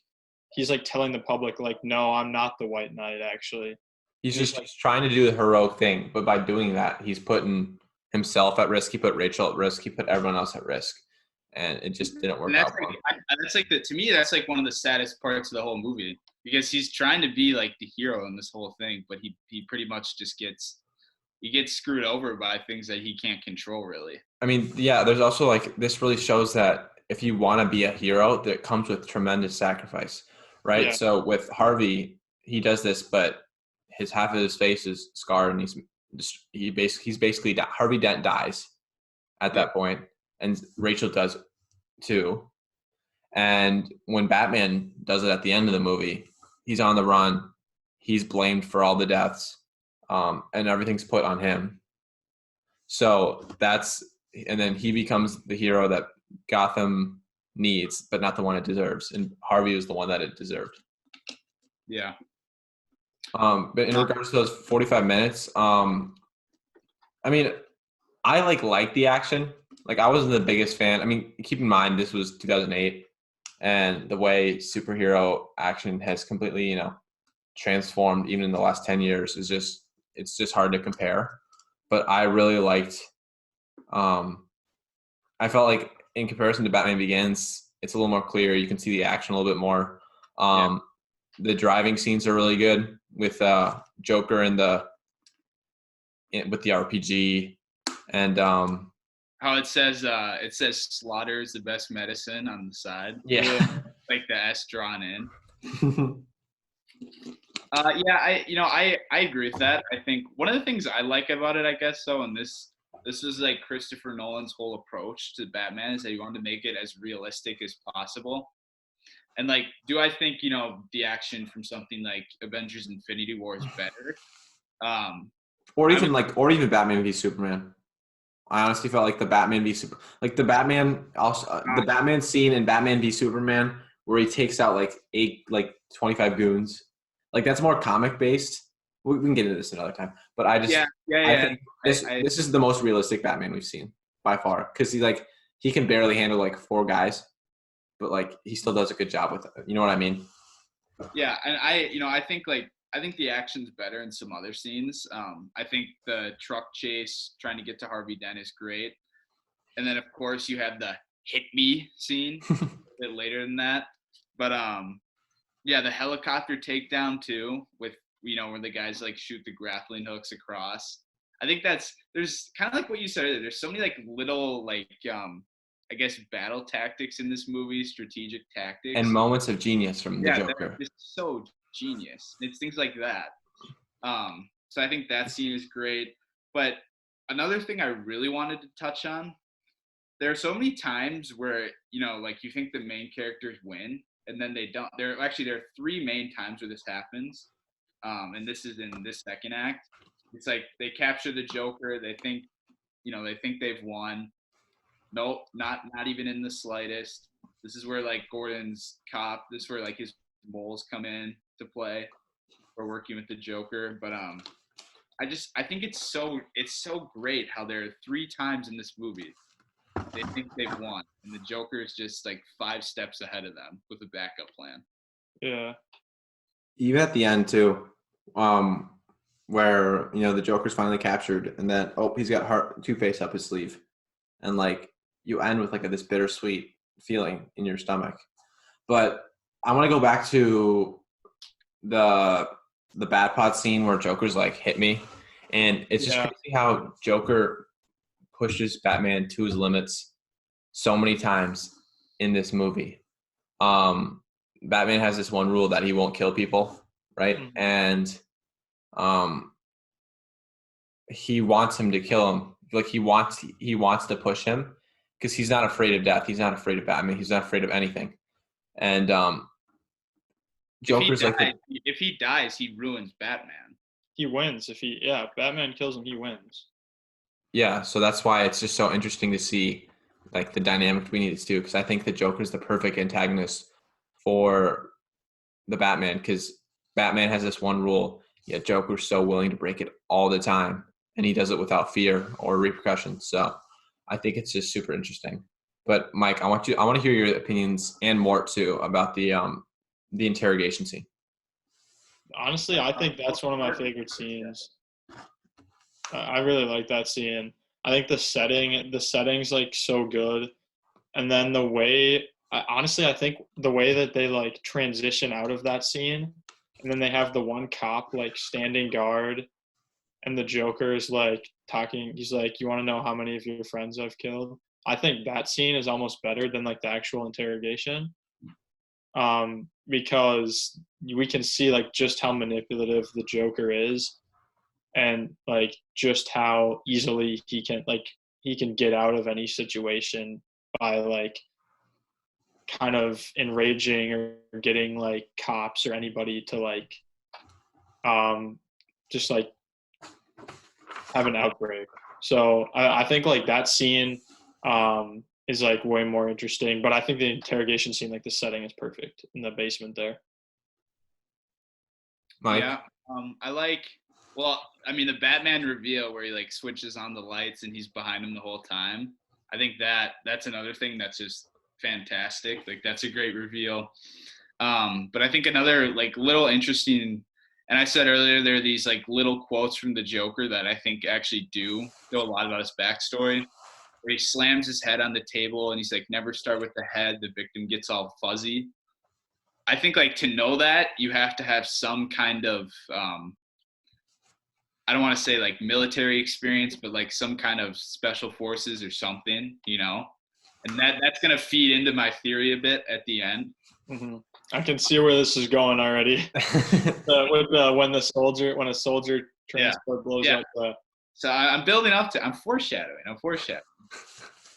he's like telling the public like, no, I'm not the White Knight actually. He's just trying to do the heroic thing, but by doing that, he's putting himself at risk. He put Rachel at risk. He put everyone else at risk, and it just didn't work out. That's like to me, that's like one of the saddest parts of the whole movie, because he's trying to be like the hero in this whole thing, but he pretty much just gets screwed over by things that he can't control, really. I mean, yeah, there's also like this really shows that if you want to be a hero, that comes with tremendous sacrifice, right? Yeah. So with Harvey, he does this, but half of his face is scarred, and he's basically Harvey Dent dies at that point, and Rachel does too. And when Batman does it at the end of the movie, he's on the run, he's blamed for all the deaths, and everything's put on him. So and then he becomes the hero that Gotham needs, but not the one it deserves. And Harvey was the one that it deserved. Yeah. But in regards to those 45 minutes, I mean, I like the action. Like, I wasn't the biggest fan. I mean, keep in mind this was 2008, and the way superhero action has completely, transformed even in the last 10 years it's just hard to compare. But I really liked. I felt like in comparison to Batman Begins, it's a little more clear. You can see the action a little bit more. The driving scenes are really good with Joker and with the RPG, and how it says slaughter is the best medicine on the side. Yeah. Like the S drawn in. I agree with that. I think one of the things I like about it, I guess, so, and this is like Christopher Nolan's whole approach to Batman, is that he wanted to make it as realistic as possible. And like, do I think, the action from something like Avengers Infinity War is better? Or even Batman v Superman. I honestly felt like the Batman v Super, like the Batman also the Batman scene in Batman v Superman where he takes out like 25 goons, like that's more comic based. We can get into this another time, but Yeah, yeah, I yeah. think this is the most realistic Batman we've seen by far because he can barely handle like 4 guys, but like he still does a good job with it. You know what I mean? Yeah, and I think the action's better in some other scenes. I think the truck chase trying to get to Harvey Dent is great, and then of course you have the hit me scene a bit later than that. But yeah, the helicopter takedown too, with where the guys like shoot the grappling hooks across. I think there's kind of like what you said earlier. There's so many like little like I guess battle tactics in this movie, strategic And tactics. moments of genius from the Yeah, they're Joker. just so genius. It's things like that. So I think that scene is great. But another thing I really wanted to touch on, there are so many times where, like you think the main characters win and then they don't. There are 3 main times where this happens. And this is in this second act. It's like they capture the Joker, they think they've won. Nope, not even in the slightest. This is where like Gordon's cop. This is where like his moles come in to play for working with the Joker. But I think it's so great how there are 3 times in this movie they think they've won, and the Joker is just like 5 steps ahead of them with a backup plan. Yeah. Even at the end too, where the Joker's finally captured, and then he's got Two-Face up his sleeve, and like you end with like this bittersweet feeling in your stomach. But I want to go back to the Bad Pot scene where Joker's like hit me, and it's just crazy how Joker pushes Batman to his limits so many times in this movie. Batman has this one rule that he won't kill people, right? Mm-hmm. And he wants him to kill him. Like he wants to push him because he's not afraid of death. He's not afraid of Batman. He's not afraid of anything. And Joker's if he dies, he ruins Batman. He wins Batman kills him, he wins. Yeah, so that's why it's just so interesting to see like the dynamic between these two, because I think the Joker's the perfect antagonist for the Batman, because Batman has this one rule, yet Joker's so willing to break it all the time, and he does it without fear or repercussions. So I think it's just super interesting. But Mike, I want to hear your opinions and more too about the interrogation scene. Honestly, I think that's one of my favorite scenes. I really like that scene. I think the setting's like so good, and then I think the way that they like transition out of that scene, and then they have the one cop like standing guard, and the Joker is like talking. He's like, "You want to know how many of your friends I've killed?" I think that scene is almost better than like the actual interrogation, because we can see like just how manipulative the Joker is, and like just how easily he can get out of any situation by like kind of enraging or getting like cops or anybody to like just like have an outbreak. So I think like that scene is like way more interesting, but I think the interrogation scene, like the setting is perfect in the basement there. Mike? Yeah, the Batman reveal where he like switches on the lights and he's behind him the whole time. I think that's another thing that's just fantastic. Like that's a great reveal. But I think another like little interesting, and I said earlier, there are these like little quotes from the Joker that I think actually do know a lot about his backstory. Where he slams his head on the table and he's like, "Never start with the head. The victim gets all fuzzy." I think like to know that you have to have some kind of I don't want to say like military experience, but like some kind of special forces or something, and that's gonna feed into my theory a bit at the end. Mm-hmm. I can see where this is going already. When a soldier transport blows up. So I'm building up to. I'm foreshadowing.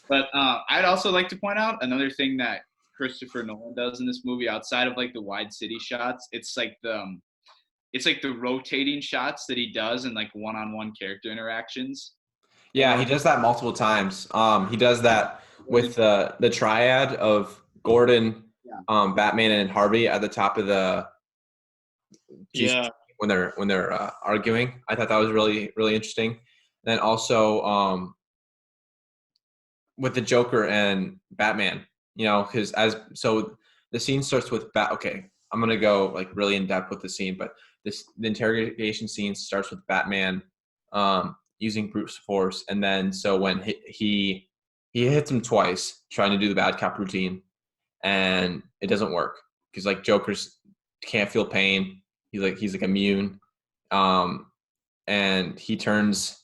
But I'd also like to point out another thing that Christopher Nolan does in this movie, outside of like the wide city shots. It's like the rotating shots that he does in like one-on-one character interactions. Yeah, he does that multiple times. He does that with the triad of Gordon, Yeah. Batman, and Harvey at the top of the Yeah. when they're arguing. I thought that was really really interesting. And then also with the Joker and Batman, because the scene starts with Okay, I'm gonna go like really in depth with the scene, but the interrogation scene starts with Batman using brute force, and then so when he hits him twice trying to do the bad cop routine, and it doesn't work because like Joker's can't feel pain. He's like immune, and he turns,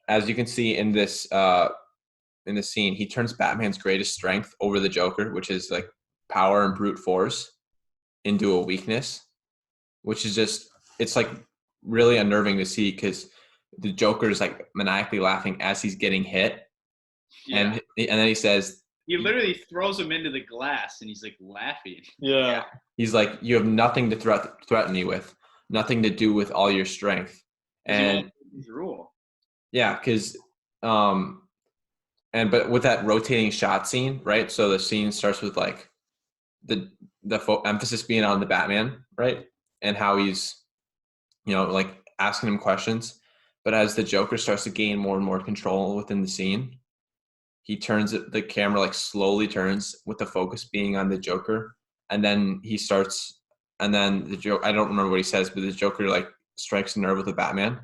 as you can see in the scene, he turns Batman's greatest strength over the Joker, which is like power and brute force, into a weakness, which is just, it's like really unnerving to see because the Joker is like maniacally laughing as he's getting hit. Yeah. And then he says, He literally throws him into the glass and he's like laughing. Yeah. he's like, you have nothing to threaten me with, nothing to do with all your strength. And His rule. yeah, because but with that rotating shot scene, right? So the scene starts with like the emphasis being on the Batman, right? And how he's, like asking him questions. But as the Joker starts to gain more and more control within the scene, the camera like slowly turns with the focus being on the Joker. And then the joke, I don't remember what he says, but the Joker like strikes a nerve with the Batman.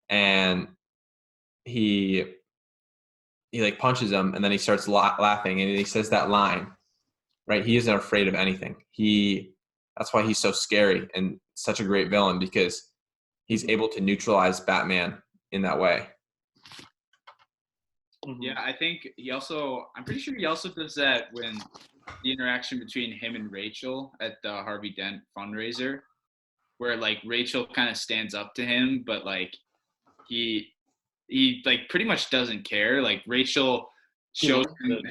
And he like punches him, and then he starts laughing, and he says that line, right? He isn't afraid of anything. That's why he's so scary and such a great villain, because he's able to neutralize Batman in that way. Yeah, I think I'm pretty sure he also does that when the interaction between him and Rachel at the Harvey Dent fundraiser, where like Rachel kind of stands up to him, but like he like pretty much doesn't care. Like Rachel shows him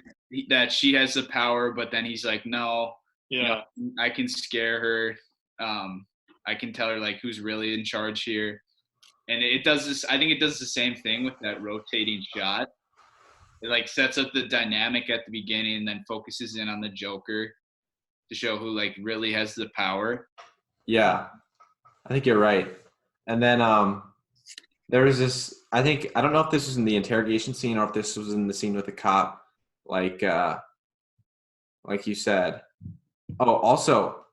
that she has the power, but then he's like, no, I can scare her. I can tell her like who's really in charge here. And it does this. I think it does the same thing with that rotating shot. It like sets up the dynamic at the beginning and then focuses in on the Joker to show who like really has the power. Yeah, I think you're right. And then there was this, I don't know if this was in the interrogation scene or if this was in the scene with the cop, like you said. Oh, also,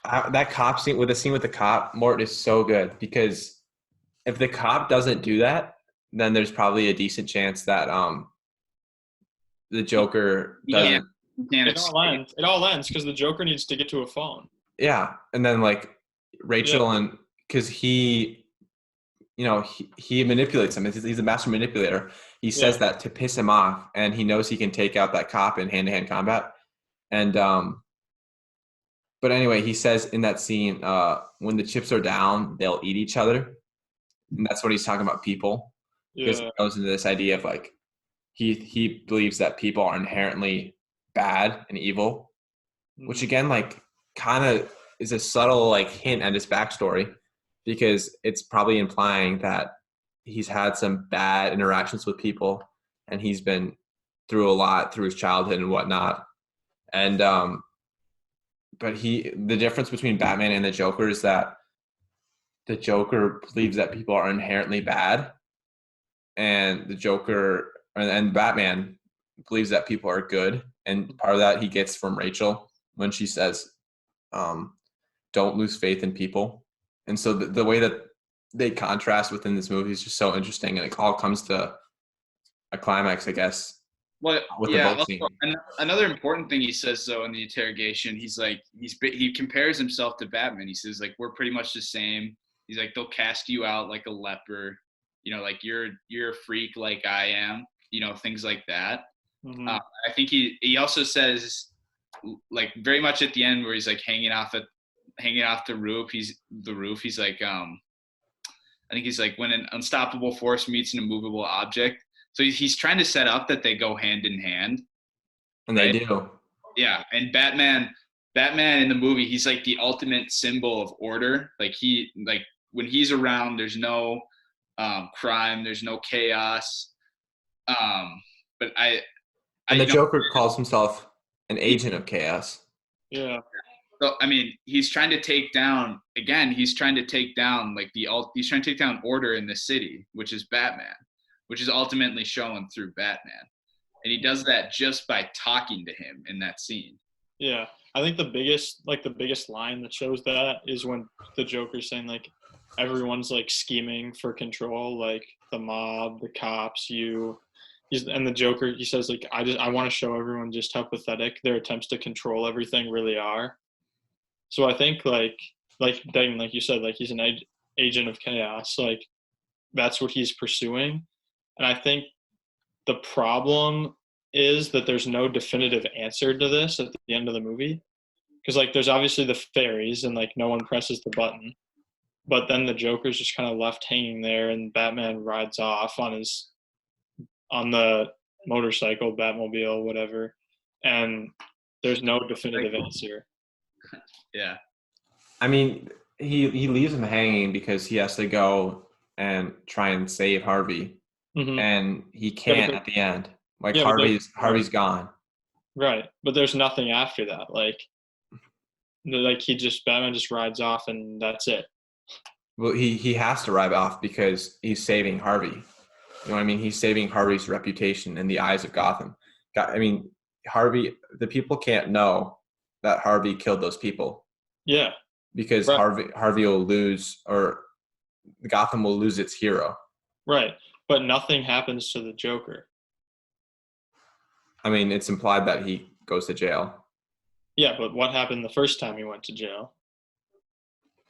that cop scene with the cop, Mort, is so good, because if the cop doesn't do that, then there's probably a decent chance that the Joker doesn't. It all ends because the Joker needs to get to a phone. Yeah, and then like Rachel, and because he manipulates him. He's a master manipulator. He says that to piss him off, and he knows he can take out that cop in hand-to-hand combat. And but anyway, he says in that scene, when the chips are down, they'll eat each other, and that's what he's talking about, people. Because he goes into this idea of like he believes that people are inherently bad and evil, which again, like, kind of is a subtle like hint at his backstory, because it's probably implying that he's had some bad interactions with people, and he's been through a lot through his childhood and whatnot. And but the difference between Batman and the Joker is that the Joker believes that people are inherently bad, and the Joker and Batman believes that people are good. And part of that he gets from Rachel when she says, don't lose faith in people. And so the way that they contrast within this movie is just so interesting, and it all comes to a climax, I guess. Well, with yeah. the scene. Another important thing he says though in the interrogation, he's like he compares himself to Batman. He says like we're pretty much the same. He's like they'll cast you out like a leper, like you're a freak like I am, things like that. Mm-hmm. I think he also says like very much at the end where he's like hanging off the roof. He's like I think he's like when an unstoppable force meets an immovable object. So he's trying to set up that they go hand in hand. And right? They do. Yeah, and Batman in the movie, he's like the ultimate symbol of order. Like when he's around, there's no crime. There's no chaos. But And the don't. Joker calls himself an agent of chaos. Yeah. So I mean, he's trying to take down again. He's trying to take down like he's trying to take down order in the city, which is Batman, which is ultimately shown through Batman, and he does that just by talking to him in that scene. Yeah. I think the biggest line that shows that is when the Joker's saying like everyone's like scheming for control, like the mob, the cops, and the Joker, he says like I want to show everyone just how pathetic their attempts to control everything really are. So I think Dane, like you said, like he's an agent of chaos. Like that's what he's pursuing, and I think the problem is that there's no definitive answer to this at the end of the movie, because like there's obviously the fairies and like no one presses the button, but then the Joker's just kind of left hanging there, and Batman rides off on the motorcycle, Batmobile, whatever, and there's no definitive answer. Yeah. I mean, he leaves him hanging because he has to go and try and save Harvey, Mm-hmm. and he can't at the end. Like Harvey's gone. Right, but there's nothing after that. Like Batman just rides off and that's it. Well, he has to ride off because he's saving Harvey. You know what I mean? He's saving Harvey's reputation in the eyes of Gotham. I mean, Harvey. The people can't know that Harvey killed those people. Yeah. Because right. Harvey will lose, or Gotham will lose its hero. Right, but nothing happens to the Joker. I mean, it's implied that he goes to jail. Yeah, but what happened the first time he went to jail?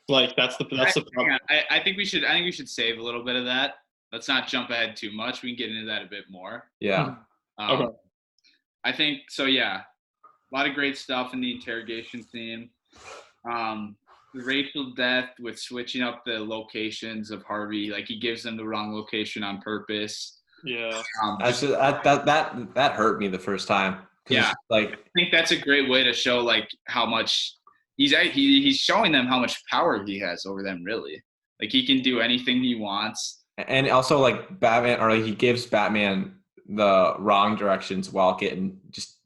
Like that's the problem. Yeah, I think we should save a little bit of that. Let's not jump ahead too much. We can get into that a bit more. Yeah. Okay. I think so. Yeah, a lot of great stuff in the interrogation scene. The Rachel death with switching up the locations of Harvey, like he gives them the wrong location on purpose. Yeah. That hurt me the first time. Yeah, like I think that's a great way to show like how much he's showing them how much power he has over them. Really, like he can do anything he wants. And also like Batman, or like he gives Batman the wrong directions while getting just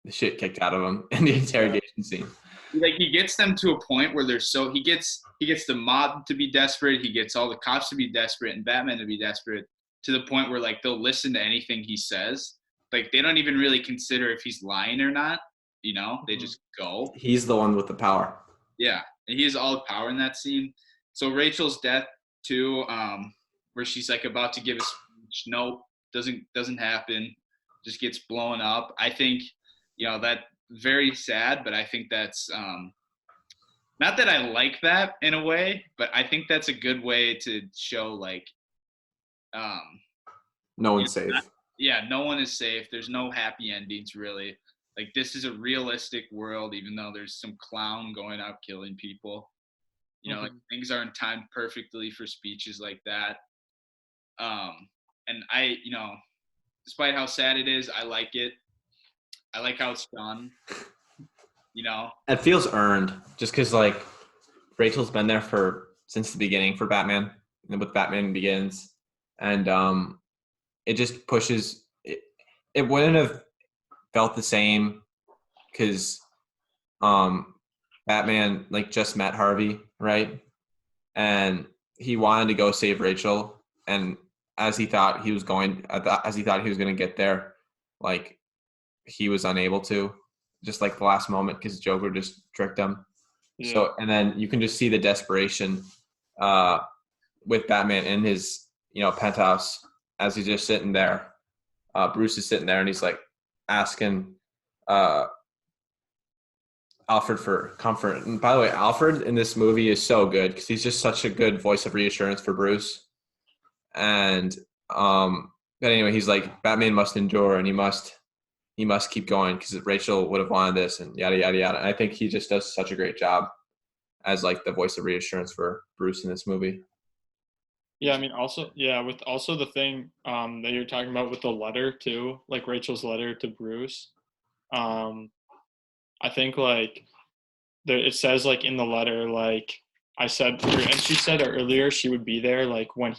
the shit kicked out of him in the interrogation scene. Like he gets them to a point where he gets the mob to be desperate, he gets all the cops to be desperate and Batman to be desperate, to the point where like they'll listen to anything he says. Like they don't even really consider if he's lying or not, you know, they just go. He's the one with the power. Yeah, and he has all the power in that scene. So Rachel's death too, where she's like about to give a speech, nope, doesn't happen, just gets blown up. I think, you know, that very sad, but I think that's not that I like that in a way, but I think that's a good way to show like no one's safe. No one is safe. There's no happy endings really. Like this is a realistic world, even though there's some clown going out killing people. You know, like things aren't timed perfectly for speeches like that. And I, you know, despite how sad it is, I like it. I like how it's done. You know, it feels earned just because like Rachel's been there since the beginning for Batman, and with Batman Begins, and it just pushes it. It wouldn't have felt the same because Batman like just met Harvey, right, and he wanted to go save Rachel, and as he thought he was going to get there, like he was unable to. Just like the last moment because Joker just tricked him. Yeah. So, and then you can just see the desperation with Batman in his, you know, penthouse as he's just sitting there. Bruce is sitting there and he's like asking Alfred for comfort. And by the way, Alfred in this movie is so good because he's just such a good voice of reassurance for Bruce. And but anyway, he's like, Batman must endure and he must keep going because Rachel would have wanted this and yada, yada, yada. And I think he just does such a great job as like the voice of reassurance for Bruce in this movie. Yeah, I mean, with also the thing that you're talking about with the letter too, like Rachel's letter to Bruce. I think like it says like in the letter, like, I said, and she said earlier she would be there like when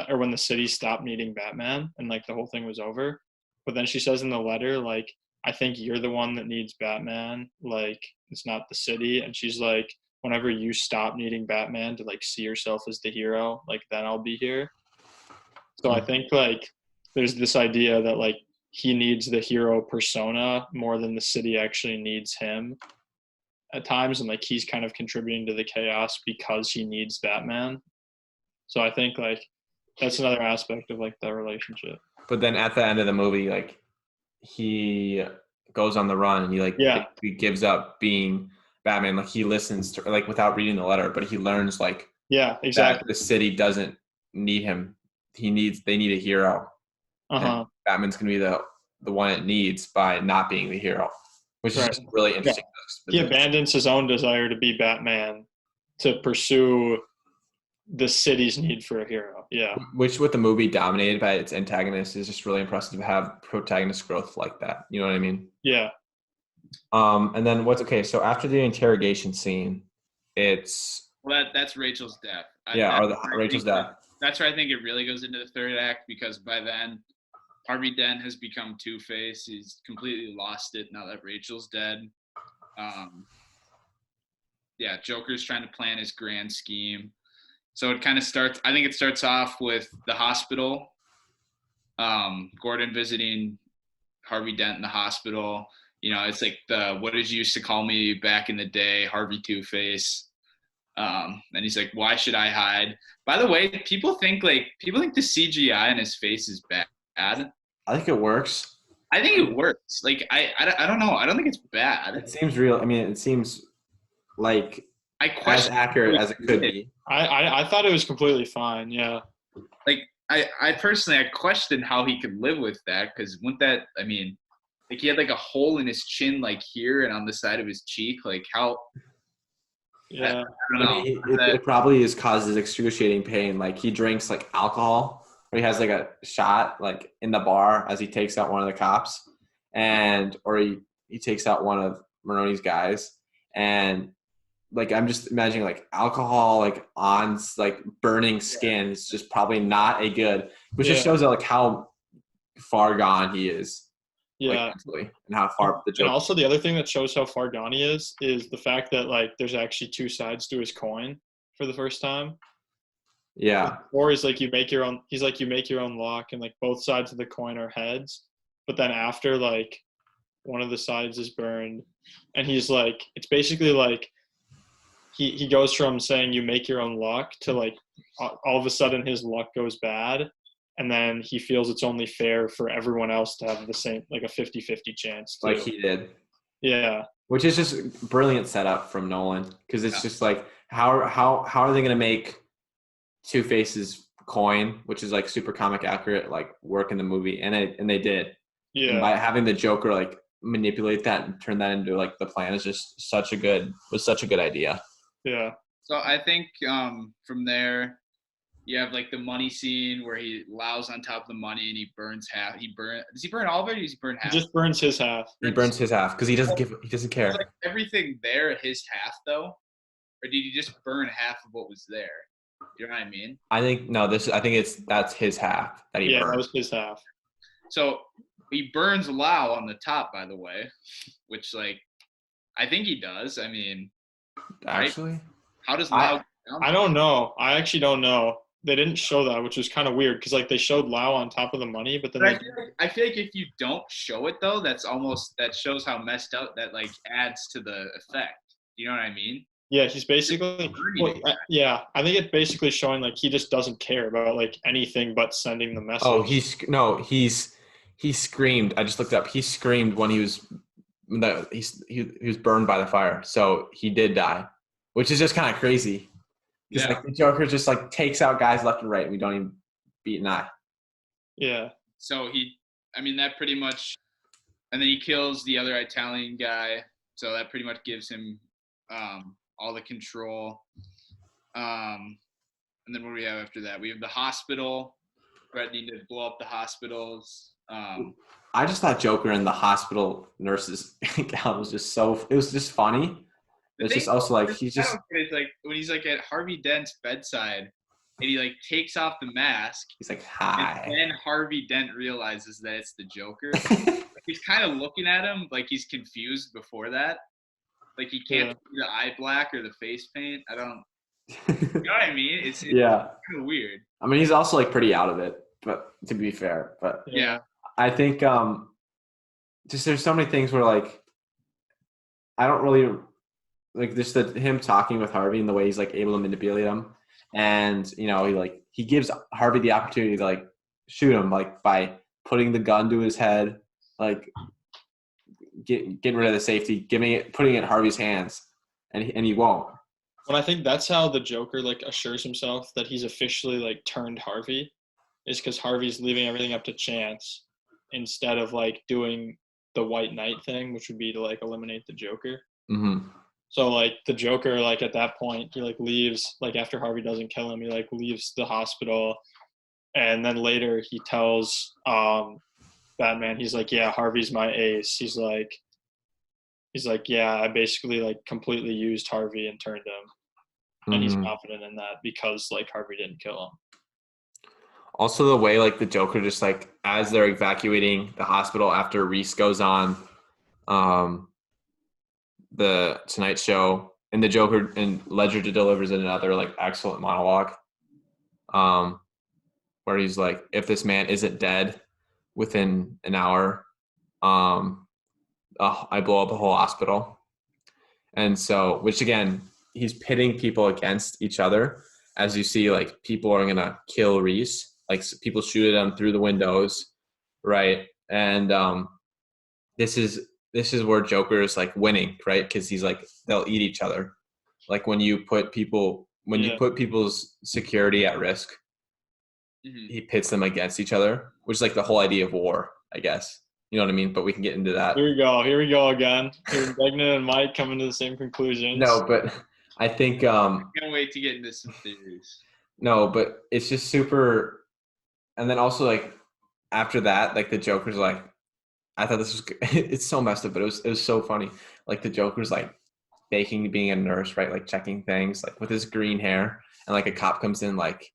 when the city stopped needing Batman and like the whole thing was over. But then she says in the letter like, I think you're the one that needs Batman. Like it's not the city. And she's like, whenever you stop needing Batman to like see yourself as the hero, like then I'll be here. So I think like there's this idea that like he needs the hero persona more than the city actually needs him at times, and like he's kind of contributing to the chaos because he needs Batman. So I think like that's another aspect of like the relationship. But then at the end of the movie, like he goes on the run and he gives up being Batman. Like he listens to like without reading the letter, but he learns like exactly that the city doesn't need him. They need a hero. And Batman's gonna be the one it needs by not being the hero, which is just really interesting. He abandons his own desire to be Batman to pursue the city's need for a hero. Yeah. Which with the movie dominated by its antagonist is just really impressive to have protagonist growth like that. You know what I mean? Yeah. And then so after the interrogation scene, it's that's Rachel's death. Rachel's death. That's where I think it really goes into the third act, because by then Harvey Dent has become Two-Face. He's completely lost it now that Rachel's dead. Joker's trying to plan his grand scheme. So it kind of starts, I think it starts off with the hospital. Gordon visiting Harvey Dent in the hospital. You know, it's like what did you used to call me back in the day, Harvey Two-Face. And he's like, why should I hide? By the way, people think the CGI in his face is bad. I think it works. I think it works. Like, I don't know. I don't think it's bad. It seems real. I mean, it seems like as accurate as it could be. I thought it was completely fine. Yeah. Like, I personally, I questioned how he could live with that, because wouldn't that, I mean, like he had like a hole in his chin, like here and on the side of his cheek. Like how? Yeah. I don't know. It probably causes excruciating pain. Like he drinks like alcohol, or he has like a shot like in the bar as he takes out one of the cops, or he takes out one of Maroni's guys, and like I'm just imagining like alcohol like on like burning skin is just probably not a good, which just shows that like how far gone he is. Yeah, like, mentally, and how far the joke. And also the other thing that shows how far gone he is the fact that like there's actually two sides to his coin for the first time. Yeah. Or he's like you make your own lock, and like both sides of the coin are heads, but then after like one of the sides is burned, and he's like it's basically like he goes from saying you make your own luck to like all of a sudden his luck goes bad. And then he feels it's only fair for everyone else to have the same, like a 50-50 chance. Like he did. Yeah. Which is just brilliant setup from Nolan. Because it's just like, how are they going to make Two-Face's coin, which is like super comic accurate, like work in the movie? And they did. Yeah. And by having the Joker like manipulate that and turn that into like the plan is just such a good idea. Yeah. So I think from there, you have like the money scene where he lows on top of the money and he burns half. Does he burn all of it, or does he burn half? He just burns his half. He burns his half because he doesn't care. Was like everything there at his half though, or did he just burn half of what was there? You know what I mean? I think that's his half that he burned. Yeah, that was his half. So he burns Lau on the top, by the way, which like I think he does. I mean, actually, right? How does Lau? I don't know. I actually don't know. They didn't show that, which was kind of weird because like they showed Lau on top of the money, but then I feel like if you don't show it though, that shows how messed up that like adds to the effect. You know what I mean? Yeah, he's basically I think it's basically showing like he just doesn't care about like anything but sending the message. Oh, he screamed. I just looked up. He screamed when he was burned by the fire. So he did die, which is just kind of crazy. Because like the Joker just like takes out guys left and right, and we don't even beat an eye. Yeah. So that pretty much, and then he kills the other Italian guy. So that pretty much gives him all the control. And then what do we have after that? We have the hospital, threatening to blow up the hospitals. I just thought Joker and the hospital nurses gown was just it was just funny. The It's thing just also like I don't get is like when he's like at Harvey Dent's bedside and he like takes off the mask he's like, and hi. then Harvey Dent realizes that it's the Joker. He's kind of looking at him like he's confused before that. Like he can't see the eye black or the face paint. I don't, you know what I mean? It's Yeah. kind of weird. I mean, he's also like pretty out of it, but to be fair, but Yeah. I think just there's so many things where like I don't really like just him talking with Harvey and the way he's like able to manipulate him, and he gives Harvey the opportunity to like shoot him like by putting the gun to his head, like getting rid of the safety, putting it in Harvey's hands, and he won't. But I think that's how the Joker like assures himself that he's officially like turned Harvey, is because Harvey's leaving everything up to chance instead of like doing the White Knight thing, which would be to like eliminate the Joker. Mm-hmm. So like the Joker, like at that point, he like leaves, like after Harvey doesn't kill him, he like leaves the hospital, and then later he tells Batman, he's like, yeah, Harvey's my ace. He's like, yeah, I basically like completely used Harvey and turned him, and he's confident in that because like Harvey didn't kill him. Also, the way like the Joker just like as they're evacuating the hospital after Reese goes on the Tonight Show, and the Joker and Ledger delivers another like excellent monologue, where he's like, if this man isn't dead within an hour, I blow up the whole hospital. And so, which again, he's pitting people against each other. As you see, like people are gonna kill Reese, like people shoot at him through the windows, right? And this is where Joker is like winning, right? Because he's like they'll eat each other. Like when you put people's security at risk, he pits them against each other, which is like the whole idea of war, I guess. You know what I mean? But we can get into that. Here we go again. Degnan and Mike coming to the same conclusions. No, but I think I can't wait to get into some theories. No, but it's just super. And then also like after that, like the Joker's like, I thought this was it's so messed up, but it was so funny. Like the Joker's like faking being a nurse, right? Like checking things, like with his green hair, and like a cop comes in, like,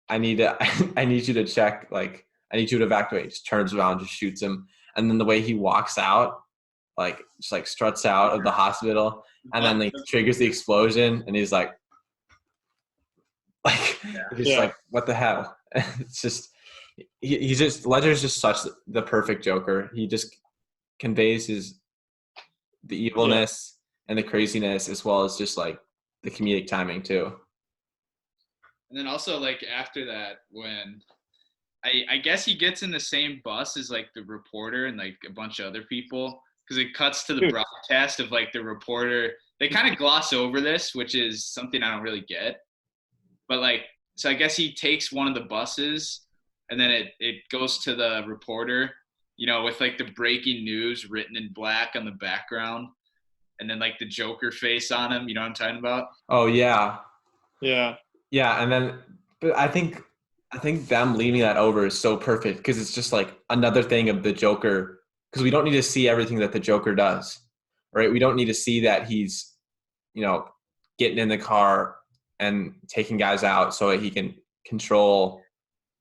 I need you to check, like, I need you to evacuate. Just turns around, just shoots him, and then the way he walks out, like, just like struts out of the hospital, and then like triggers the explosion, and he's like, like, what the hell? It's just he's just Ledger's just such the perfect Joker. He just conveys the evilness and the craziness, as well as just like the comedic timing too. And then also like after that, when I guess he gets in the same bus as like the reporter and like a bunch of other people, because it cuts to the broadcast of like the reporter. They kind of gloss over this, which is something I don't really get. But like, so I guess he takes one of the buses, and then it goes to the reporter, with like the breaking news written in black on the background, and then like the Joker face on him. You know what I'm talking about? Oh yeah, yeah. And then, but I think them leaving that over is so perfect because it's just like another thing of the Joker, because we don't need to see everything that the Joker does, right? We don't need to see that he's, getting in the car and taking guys out so that he can control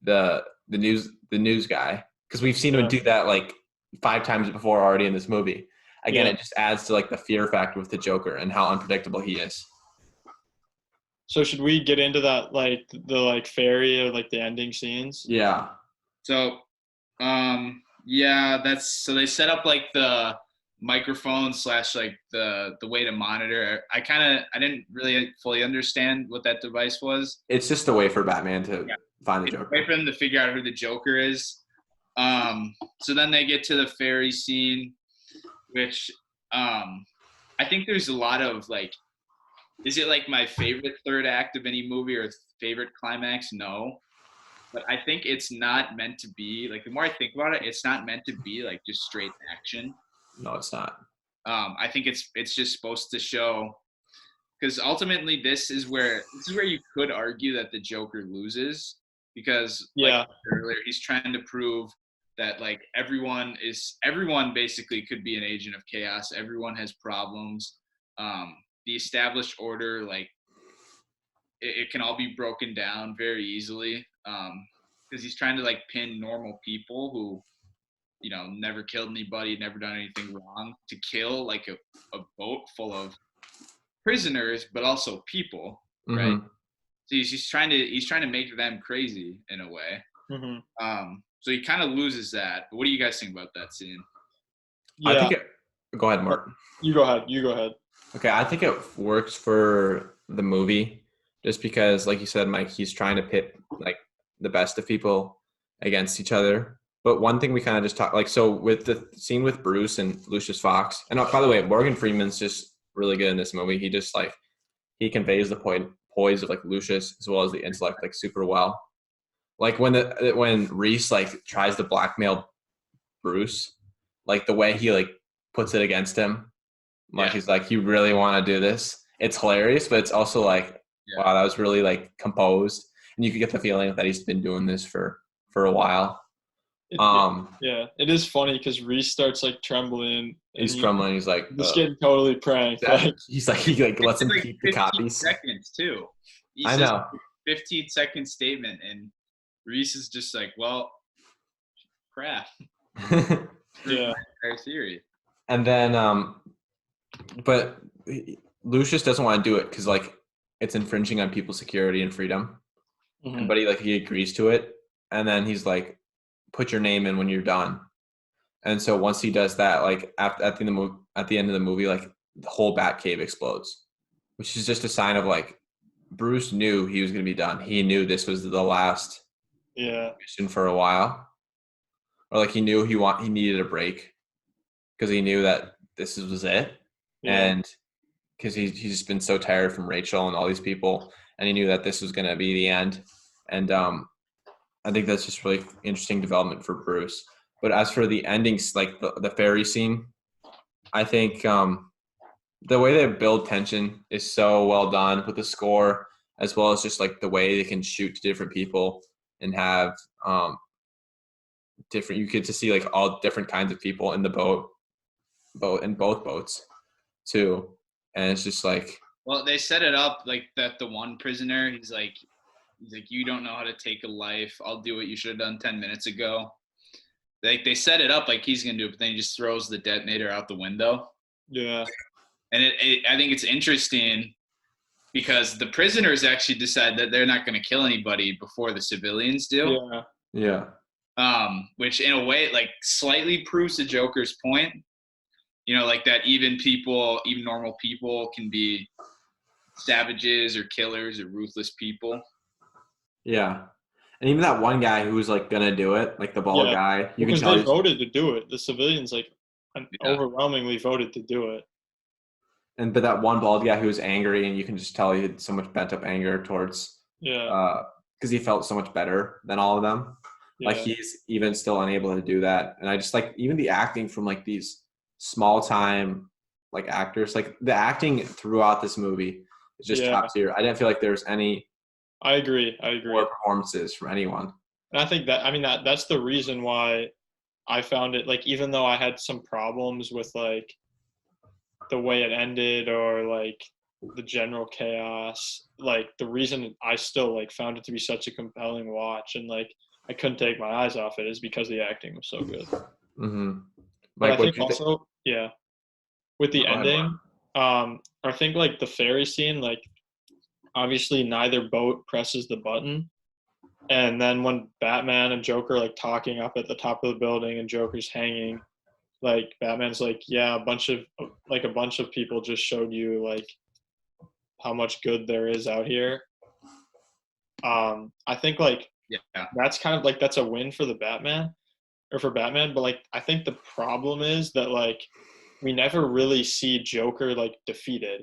the news guy, because we've seen him do that like 5 times before already in this movie. Again, it just adds to like the fear factor with the Joker and how unpredictable he is. So should we get into that, like the like fairy or like the ending scenes? Yeah. So, so they set up like the microphone / like the way to monitor. I didn't really fully understand what that device was. It's just a way for Batman to find the Joker. It's a way for him to figure out who the Joker is. So then they get to the fairy scene, which I think there's a lot of like, is it like my favorite third act of any movie or favorite climax? No. But I think it's not meant to be, like, the more I think about it, it's not meant to be like just straight action. No, it's not. I think it's just supposed to show, because ultimately this is where you could argue that the Joker loses, because like I said earlier, he's trying to prove that like everyone basically could be an agent of chaos. Everyone has problems. the established order, like it can all be broken down very easily. Because he's trying to like pin normal people who, never killed anybody, never done anything wrong, to kill like a boat full of prisoners, but also people, right? Mm-hmm. So he's trying to make them crazy in a way. Mm-hmm. So he kind of loses that. But what do you guys think about that scene? I Yeah. think go ahead, Mark. You go ahead. You go ahead. Okay, I think it works for the movie just because, like you said, Mike, he's trying to pit like the best of people against each other. But one thing we kind of just talked, like, so with the scene with Bruce and Lucius Fox, and by the way, Morgan Freeman's just really good in this movie. He just like he conveys the poise of like Lucius as well as the intellect like super well. Like when Reese like tries to blackmail Bruce, like the way he like puts it against him, like he's like, "You really want to do this?" It's hilarious, but it's also like, wow, that was really like composed, and you could get the feeling that he's been doing this for a while. It is funny because Reese starts like trembling. He's trembling. He's like, just getting totally pranked. Like, he's like, he like lets him like keep the copies. Seconds too. He I says know. 15-second statement, and Reese is just like, well, crap. Yeah. Our theory. And then, but Lucius doesn't want to do it because like it's infringing on people's security and freedom. Mm-hmm. But he agrees to it, and then he's like, put your name in when you're done. And so once he does that, like at the end of the movie, like the whole Batcave explodes, which is just a sign of like Bruce knew he was going to be done. He knew this was the last mission for a while, or like he knew he needed a break because he knew that this was it, and because he's just been so tired from Rachel and all these people, and he knew that this was going to be the end. And I think that's just really interesting development for Bruce. But as for the endings, like the ferry scene, I think the way they build tension is so well done with the score, as well as just like the way they can shoot to different people and have different. You get to see like all different kinds of people in the boat in both boats too, and it's just like. Well, they set it up like that. The one prisoner, he's like, you don't know how to take a life. I'll do what you should have done 10 minutes ago. Like they set it up like he's gonna do it, but then he just throws the detonator out the window. Yeah. And I think it's interesting because the prisoners actually decide that they're not going to kill anybody before the civilians do. Yeah. Which in a way, like slightly proves the Joker's point. Like that even normal people can be savages or killers or ruthless people. Yeah. And even that one guy who was like gonna do it, like the bald guy, you can tell they voted to do it. The civilians overwhelmingly voted to do it. But that one bald guy who was angry, and you can just tell he had so much pent up anger towards because he felt so much better than all of them. Like he's even still unable to do that. And I just like even the acting from like these small time like actors, like the acting throughout this movie is just top tier. I didn't feel like there was any. I agree. More performances from anyone. And I think that's the reason why I found it, like, even though I had some problems with like the way it ended or like the general chaos, like the reason I still like found it to be such a compelling watch and like I couldn't take my eyes off it is because the acting was so good. Mm-hmm. But I think also, with the ending, I think like the ferry scene, like obviously neither boat presses the button. And then when Batman and Joker like talking up at the top of the building and Joker's hanging, like Batman's like, yeah, a bunch of people just showed you like how much good there is out here. I think like that's kind of like that's a win for Batman, but like I think the problem is that like we never really see Joker like defeated.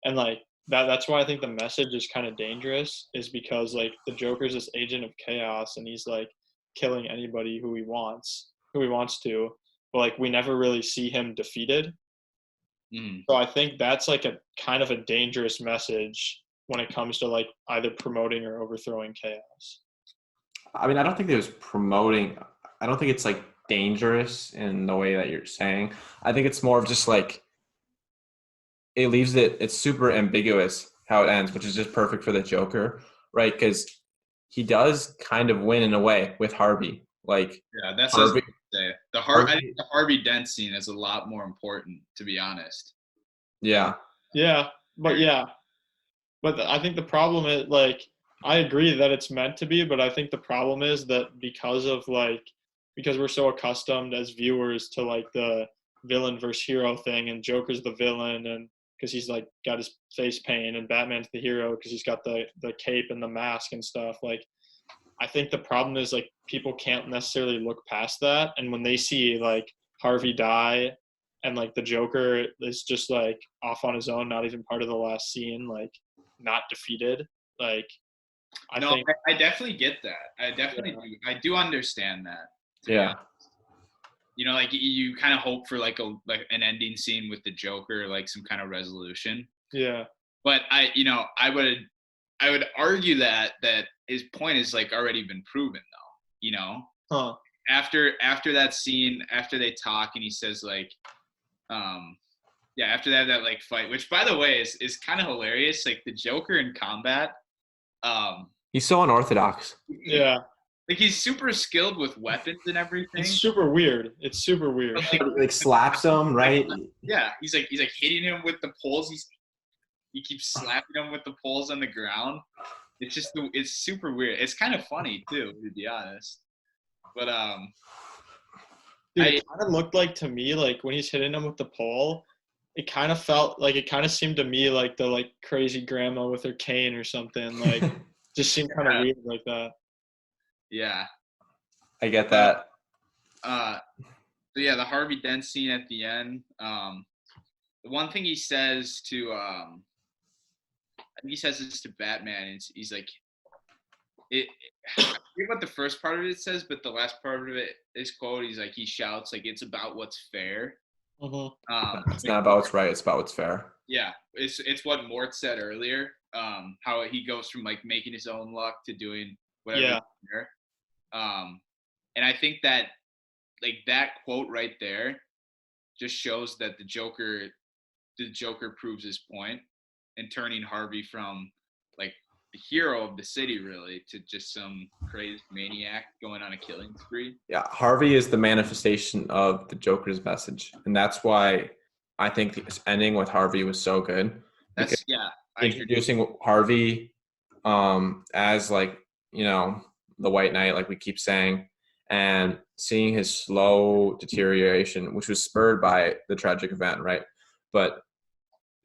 And like that's why I think the message is kind of dangerous, is because like the Joker's this agent of chaos and he's like killing anybody who he wants to, but like we never really see him defeated. So I think that's like a kind of a dangerous message when it comes to like either promoting or overthrowing chaos. I mean, I don't think I don't think it's like dangerous in the way that you're saying. I think it's more of just like it leaves it's super ambiguous how it ends, which is just perfect for the Joker, right? Because he does kind of win in a way with Harvey. Like Yeah, that's what I was Harvey, gonna say. I think Harvey, the Harvey Dent scene is a lot more important, to be honest. yeah, Yeah, but I think the problem is like I agree that it's meant to be, but I think the problem is that because we're so accustomed as viewers to like the villain versus hero thing, and Joker's the villain, and because he's like got his face paint, and Batman's the hero because he's got the cape and the mask and stuff. Like I think the problem is like people can't necessarily look past that, and when they see like Harvey die and like the Joker is just like off on his own, not even part of the last scene, like not defeated. Like I No, think I definitely get that. I definitely yeah, do. I do understand that, to be yeah. honest. Like you kind of hope for like an ending scene with the Joker, like some kind of resolution. yeah, But I would argue that his point is like already been proven though. huh, After that scene, after they talk and he says like, um, yeah, after that like fight, which by the way is kind of hilarious. Like the Joker in combat, um, He's so unorthodox. yeah. like he's super skilled with weapons and It's everything. super weird. It's super weird. But Like slaps him, right? yeah, he's like hitting him with the poles. He keeps slapping him with the poles on the ground. It's super weird. It's kind of funny too, to be honest. But Dude, I it kind of looked like to me, like when he's hitting him with the pole, it kind of felt like it kind of seemed to me like the like crazy grandma with her cane or something. Like just seemed kind of Yeah. weird like that. yeah. I get But that. but yeah, the Harvey Dent scene at the end. The one thing he says to I think he says this to Batman. And he's like, I forget what the first part of it says, but the last part of it is quote. He's like, he shouts like, "It's about what's fair." Mm-hmm. It's not about what's right; it's about what's fair. Yeah, it's what Mort said earlier. How he goes from like making his own luck to doing whatever. Yeah. There. And I think that like that quote right there just shows that the Joker proves his point in turning Harvey from like the hero of the city really to just some crazed maniac going on a killing spree. Yeah, Harvey is the manifestation of the Joker's message, and that's why I think this ending with Harvey was so good because That's yeah, I agree. introducing Harvey as like the White Knight, like we keep saying, and seeing his slow deterioration, which was spurred by the tragic event, right? But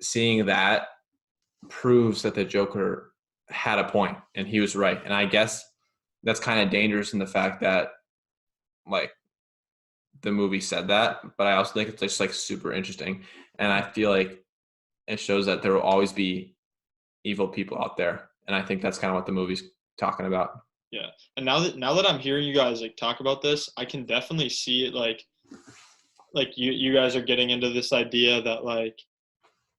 seeing that proves that the Joker had a point and he was right. And I guess that's kind of dangerous in the fact that like the movie said that, but I also think it's just like super interesting. And I feel like it shows that there will always be evil people out there. And I think that's kind of what the movie's talking about. Yeah. And now that I'm hearing you guys like talk about this, I can definitely see it like you guys are getting into this idea that like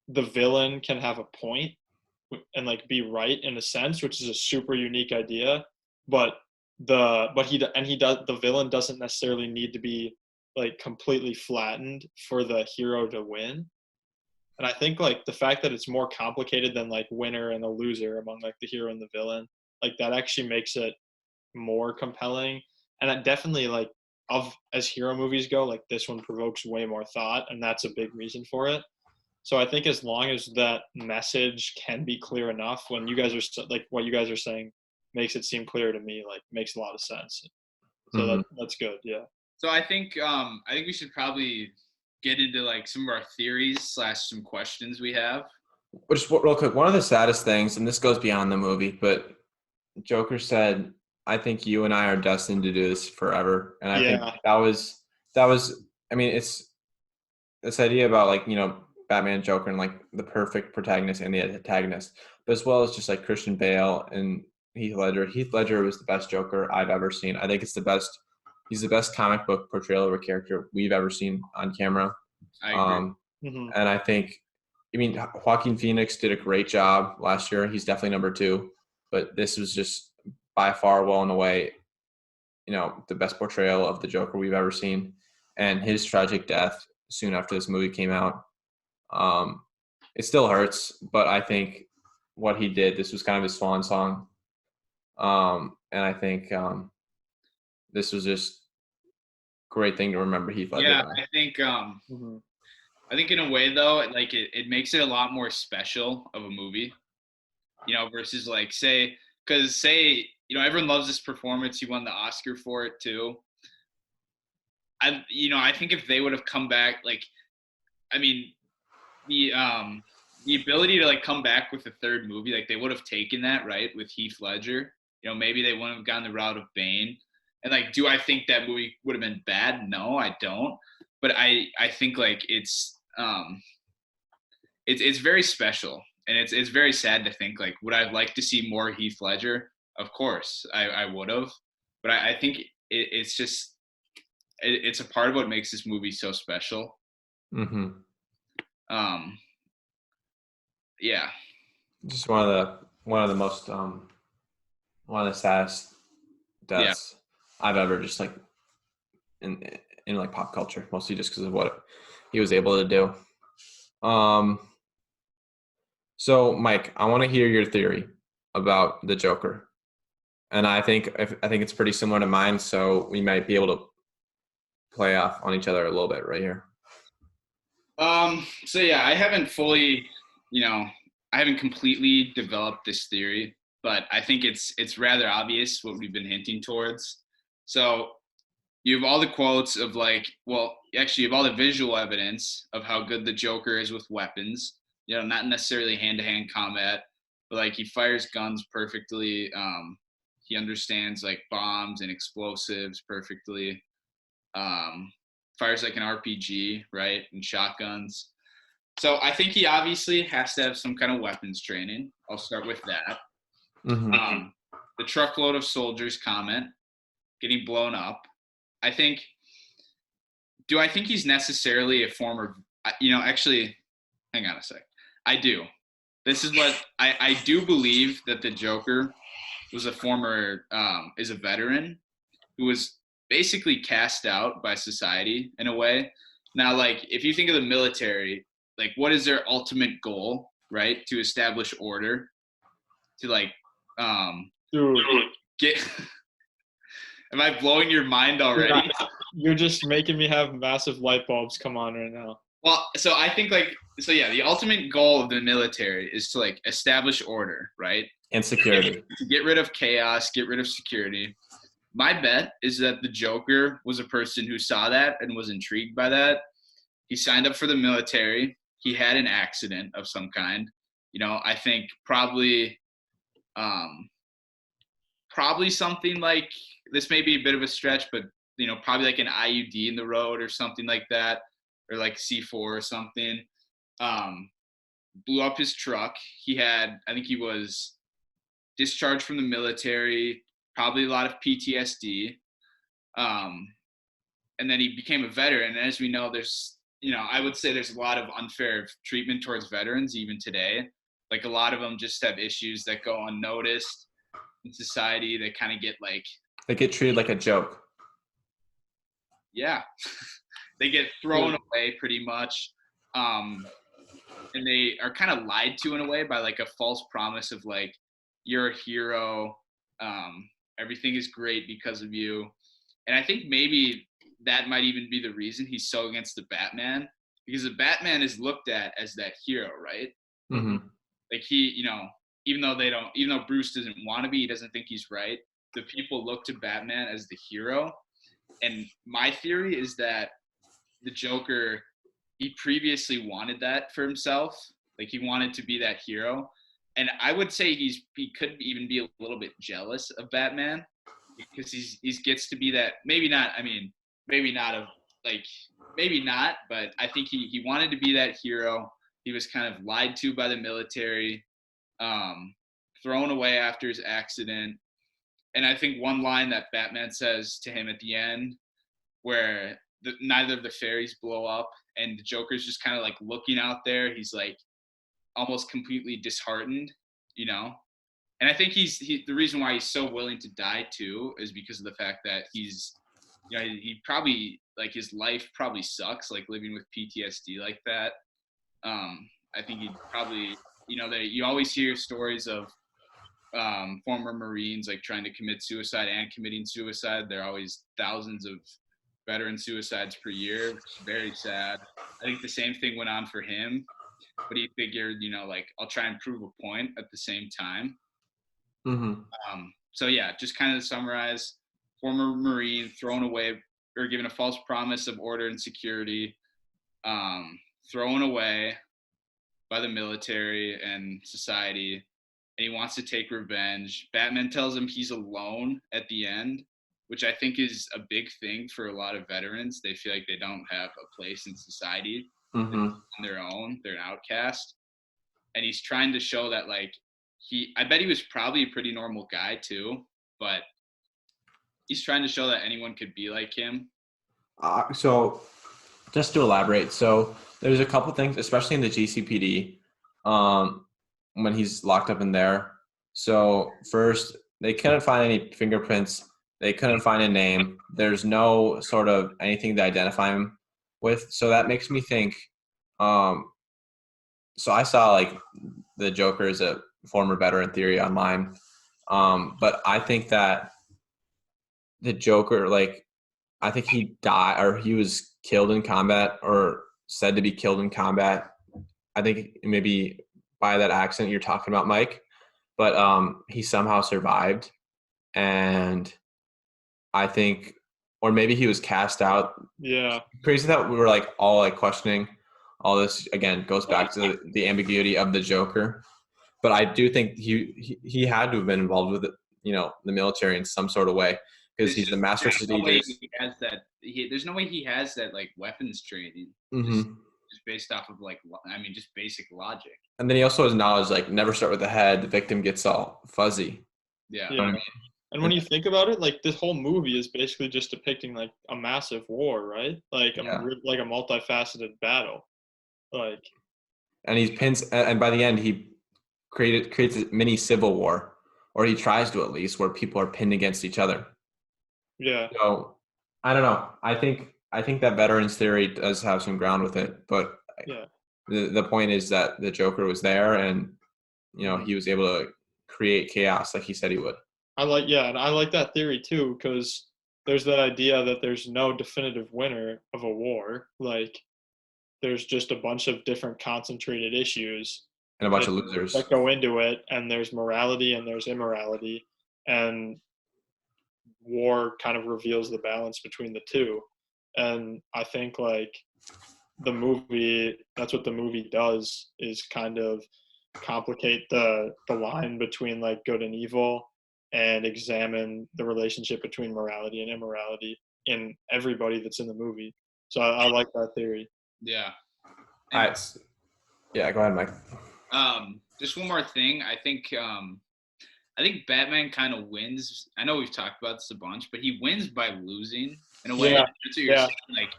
the villain can have a point and like be right in a sense, which is a super unique idea. But the villain doesn't necessarily need to be like completely flattened for the hero to win. And I think like the fact that it's more complicated than like winner and a loser among like the hero and the villain, like that actually makes it more compelling. And it definitely like of as hero movies go, like this one provokes way more thought, and that's a big reason for it. So I think as long as that message can be clear enough, when you guys are like what you guys are saying makes it seem clear to me, like makes a lot of sense. So Mm-hmm. that's good. Yeah. So I think we should probably get into like some of our theories slash some questions we have. Just real quick, one of the saddest things, and this goes beyond the movie, but Joker said, "I think you and I are destined to do this forever," and I think Yeah. that was. I mean, it's this idea about like Batman and Joker and like the perfect protagonist and the antagonist, but as well as just like Christian Bale and Heath Ledger. Heath Ledger was the best Joker I've ever seen. I think it's the best. He's the best comic book portrayal of a character we've ever seen on camera. I agree. Um, Mm-hmm. and I mean, Joaquin Phoenix did a great job last year. He's definitely number two, but this was just by far, well and away, the best portrayal of the Joker we've ever seen. And his tragic death soon after this movie came out, it still hurts, but I think what he did, this was kind of his swan song. And I think this was just a great thing to remember Heath Ledger Yeah, by. Mhm. I think in a way though, like it makes it a lot more special of a movie, versus like say, everyone loves this performance. He won the Oscar for it too. I think if they would have come back, like, I mean, the ability to like come back with a third movie, like they would have taken that, right, with Heath Ledger. Maybe they wouldn't have gone the route of Bane. And like, do I think that movie would have been bad? No, I don't. But I think like it's very special, and it's very sad to think like, would I like to see more Heath Ledger? Of course, I would have. But I think it's just it's a part of what makes this movie so special. Mm-hmm. Um, yeah. Just one of the most one of the saddest Yeah. deaths I've ever just like in like pop culture, mostly just because of what he was able to do. So Mike, I want to hear your theory about the Joker, and I think it's pretty similar to mine. So we might be able to play off on each other a little bit right here. So yeah, I haven't completely developed this theory, but I think it's rather obvious what we've been hinting towards. So you have all the quotes of like, well, actually, you have all the visual evidence of how good the Joker is with weapons. Not necessarily hand-to-hand combat, but like he fires guns perfectly. He understands like bombs and explosives perfectly. Um, Fires like an RPG, right, and shotguns. So I think he obviously has to have some kind of weapons training. I'll start with that. Mm-hmm. The truckload of soldiers comment, getting blown up. I think. Do I think he's necessarily a former? Actually, hang on a sec. I do. This is what I do believe that the Joker was a former is a veteran who was basically cast out by society in a way. Now, like if you think of the military, like what is their ultimate goal, right? To establish order, to like Dude, get. Am I blowing your mind already? you're just making me have massive light bulbs come on right now. Well, so I think yeah, the ultimate goal of the military is to like establish order, right? And security. To get rid of chaos, get rid of security. My bet is that the Joker was a person who saw that and was intrigued by that. He signed up for the military. He had an accident of some kind. I think probably something like this may be a bit of a stretch, but probably like an IUD in the road or something like that, or like C4 or something. Blew up his truck. I think he was discharged from the military, probably a lot of PTSD. And then he became a veteran. And as we know, I would say there's a lot of unfair treatment towards veterans even today. Like a lot of them just have issues that go unnoticed in society. They kind of get like, they get treated like a joke. Yeah, they get thrown away pretty much. And they are kind of lied to in a way by like a false promise of like, you're a hero. Everything is great because of you. And I think maybe that might even be the reason he's so against the Batman, because the Batman is looked at as that hero, right? Mm-hmm. Like even though Bruce doesn't want to be, he doesn't think he's right. The people look to Batman as the hero. And my theory is that the Joker, he previously wanted that for himself. Like he wanted to be that hero. And I would say he could even be a little bit jealous of Batman, because he gets to be that, maybe not, maybe not, but I think he wanted to be that hero. He was kind of lied to by the military, thrown away after his accident. And I think one line that Batman says to him at the end, where neither of the fairies blow up and the Joker's just kind of like looking out there, he's like almost completely disheartened, And I think the reason why he's so willing to die too is because of the fact that he's, he probably, like, his life probably sucks, like living with PTSD like that. I think he'd probably, that you always hear stories of former Marines like trying to commit suicide and committing suicide. There are always thousands of veteran suicides per year, which is very sad. I think the same thing went on for him, but he figured, like I'll try and prove a point at the same time. Mm-hmm. So yeah, just kind of to summarize, former Marine thrown away or given a false promise of order and security, thrown away by the military and society, and he wants to take revenge. Batman tells him he's alone at the end, which I think is a big thing for a lot of veterans. They feel like they don't have a place in society. Mm-hmm. On their own. They're an outcast. And he's trying to show that, like, I bet he was probably a pretty normal guy too, but he's trying to show that anyone could be like him. So just to elaborate, so there's a couple things, especially in the GCPD, when he's locked up in there. So first, they couldn't find any fingerprints. They couldn't find a name. There's no sort of anything to identify him with. So that makes me think, so I saw like the Joker is a former veteran theory online. But I think that the Joker, like, I think he died or he was killed in combat or said to be killed in combat. I think maybe by that accident you're talking about, Mike, but he somehow survived. And I think, or maybe he was cast out. Yeah. Crazy that we were like all like questioning all this. Again, goes back to the ambiguity of the Joker. But I do think he had to have been involved with it, the military in some sort of way, because he's the master strategist. There's no way he has that like weapons training. Mm-hmm. Just based off of just basic logic. And then he also has knowledge like never start with the head. The victim gets all fuzzy. Yeah. Yeah. And when you think about it, like this whole movie is basically just depicting like a massive war, right? Like a multifaceted battle. Like. And he pins, and by the end he creates a mini civil war, or he tries to at least, where people are pinned against each other. Yeah. So I don't know. I think that veterans theory does have some ground with it, but yeah. The point is that the Joker was there, and he was able to create chaos like he said he would. And I like that theory too, because there's that idea that there's no definitive winner of a war. Like there's just a bunch of different concentrated issues and a bunch of losers that go into it, and there's morality and there's immorality, and war kind of reveals the balance between the two. And I think like that's what the movie does, is kind of complicate the line between like good and evil, and examine the relationship between morality and immorality in everybody that's in the movie. So I like that theory. Yeah. Yeah, go ahead, Mike. Just one more thing. I think Batman kind of wins. I know we've talked about this a bunch, but he wins by losing in a way. Yeah. That's what you're saying. Like,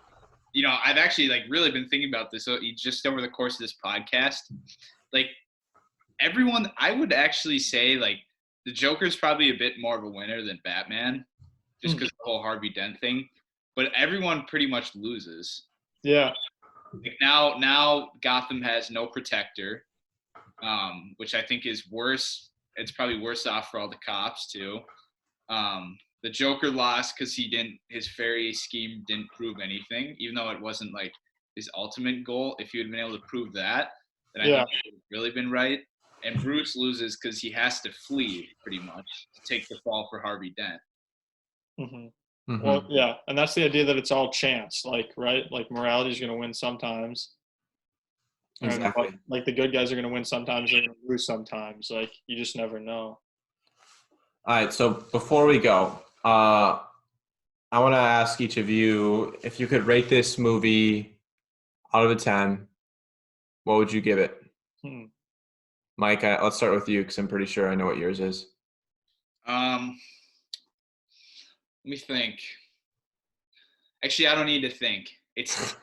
I've actually like really been thinking about this just over the course of this podcast. Like everyone, I would actually say like the Joker's probably a bit more of a winner than Batman, just because the whole Harvey Dent thing. But everyone pretty much loses. Yeah. Like now Gotham has no protector, which I think is worse. It's probably worse off for all the cops too. The Joker lost because his fairy scheme didn't prove anything, even though it wasn't like his ultimate goal. If he had been able to prove that, then I think he would have really been right. And Bruce loses because he has to flee pretty much to take the fall for Harvey Dent. Mm-hmm. Mm-hmm. Well, yeah, and that's the idea that it's all chance, like, right? Like morality is going to win sometimes. Exactly. And, like the good guys are going to win sometimes, they're going to lose sometimes. Like you just never know. All right, so before we go, I want to ask each of you if you could rate this movie out of 10, what would you give it? Mike, let's start with you because I'm pretty sure I know what yours is. Let me think. Actually, I don't need to think. It's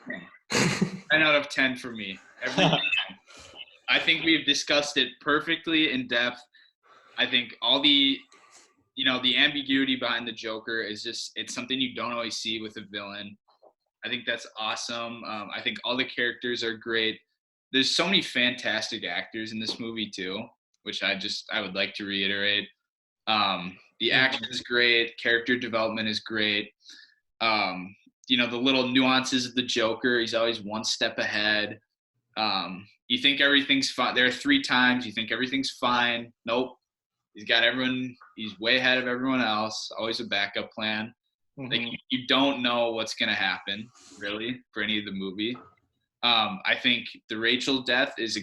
10. 10 out of 10 for me. Every time. I think we've discussed it perfectly in depth. I think all the ambiguity behind the Joker is just, it's something you don't always see with a villain. I think that's awesome. I think all the characters are great. there's so many fantastic actors in this movie too, which I would like to reiterate. The action is great, character development is great. The little nuances of the Joker, he's always one step ahead. You think everything's fine. There are 3 times you think everything's fine. Nope. He's got everyone. He's way ahead of everyone else. Always a backup plan. Mhm. Like you don't know what's gonna happen really for any of the movie. I think the Rachel death is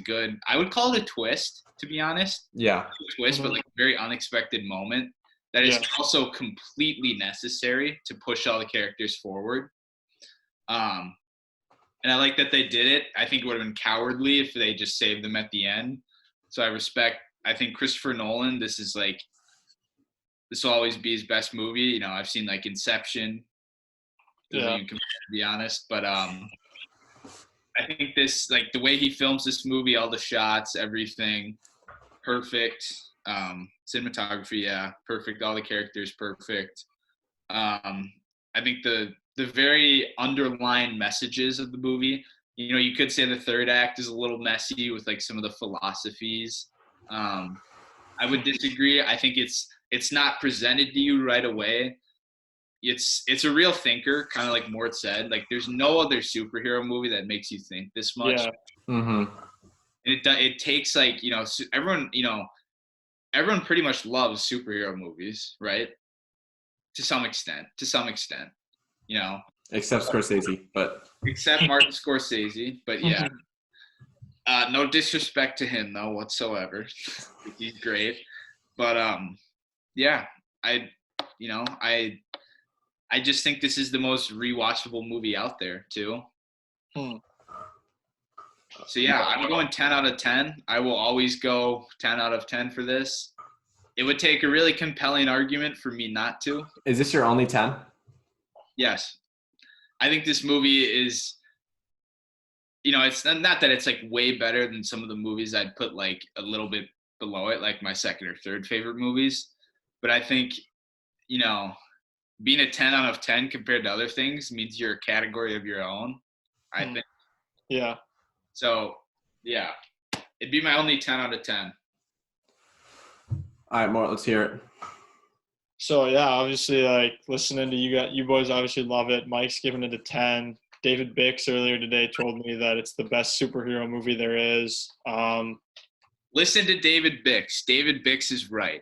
I would call it a twist, to be honest. Yeah. A twist, but like a very unexpected moment that is also completely necessary to push all the characters forward. And I like that they did it. I think it would have been cowardly if they just saved them at the end. So I think Christopher Nolan, this will always be his best movie. I've seen like Inception. Doesn't even compare, to be honest. But I think this, like the way he films this movie, all the shots, everything, perfect. Cinematography, perfect. All the characters, perfect. I think the very underlying messages of the movie, you could say the third act is a little messy with like some of the philosophies. I would disagree. I think it's not presented to you right away. It's a real thinker, kind of like Mort said. Like there's no other superhero movie that makes you think this much. Yeah. Mm-hmm. And it takes like everyone pretty much loves superhero movies, right? To some extent. Except Scorsese, but Except Martin Scorsese, but yeah. No disrespect to him though whatsoever. He's great. But yeah, I just think this is the most rewatchable movie out there too. So yeah, I'm going 10 out of 10. I will always go 10 out of 10 for this. It would take a really compelling argument for me not to. Is this your only 10? Yes. I think this movie is, it's not that it's like way better than some of the movies I'd put like a little bit below it, like my second or third favorite movies. But I think, being a 10 out of 10 compared to other things means you're a category of your own, I think. Yeah. So, yeah, it'd be my only 10 out of 10. All right, Mort, let's hear it. So yeah, obviously, like listening to you boys obviously love it. Mike's giving it a 10. David Bix earlier today told me that it's the best superhero movie there is. Listen to David Bix. David Bix is right.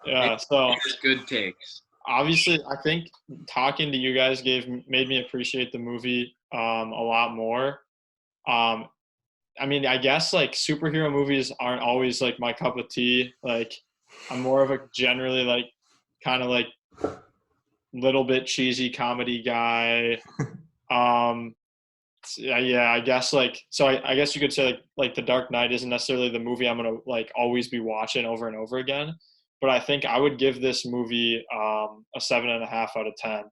Yeah, so good takes. Obviously, I think talking to you guys made me appreciate the movie a lot more. I mean, I guess like superhero movies aren't always like my cup of tea. Like, I'm more of a generally like kind of like little bit cheesy comedy guy. Yeah, I guess like so. I guess you could say like The Dark Knight isn't necessarily the movie I'm gonna like always be watching over and over again. But I think I would give this movie a 7.5 out of 10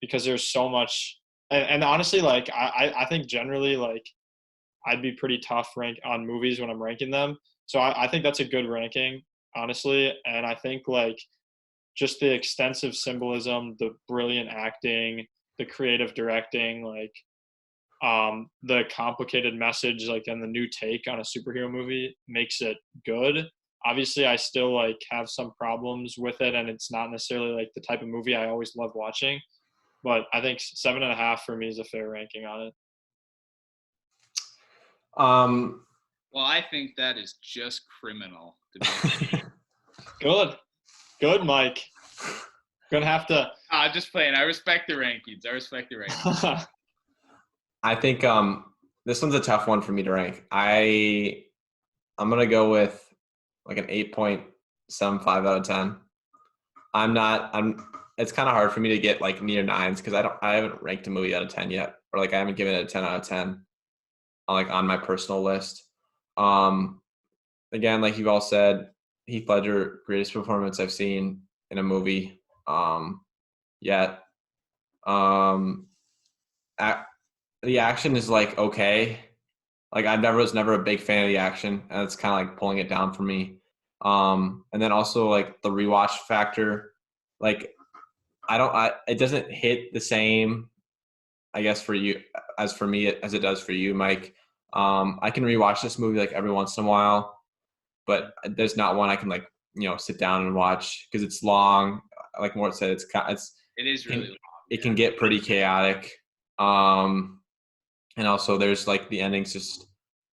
because there's so much. And honestly, like I think generally like I'd be pretty tough on movies when I'm ranking them. So I think that's a good ranking, honestly. And I think like just the extensive symbolism, the brilliant acting, the creative directing, like the complicated message, like and the new take on a superhero movie makes it good. Obviously, I still like have some problems with it, and it's not necessarily like the type of movie I always love watching. But I think 7.5 for me is a fair ranking on it. Well, I think that is just criminal. To be Good, Mike. Gonna have to. Just playing. I respect the rankings. I think this one's a tough one for me to rank. I'm gonna go with like an 8.75 out of 10. It's kind of hard for me to get like near 9s because I haven't ranked a movie out of 10 yet, or like I haven't given it a 10 out of 10 on my personal list. Again, like you've all said, Heath Ledger, greatest performance I've seen in a movie yet. The action is like okay. Like I was never a big fan of the action, and it's kind of like pulling it down for me. And then also like the rewatch factor, like it doesn't hit the same, I guess, for you as for me as it does for you, Mike. I can rewatch this movie like every once in a while, but there's not one I can like sit down and watch because it's long. Like Mort said, It is really long. it can get pretty chaotic. And also there's like the ending's just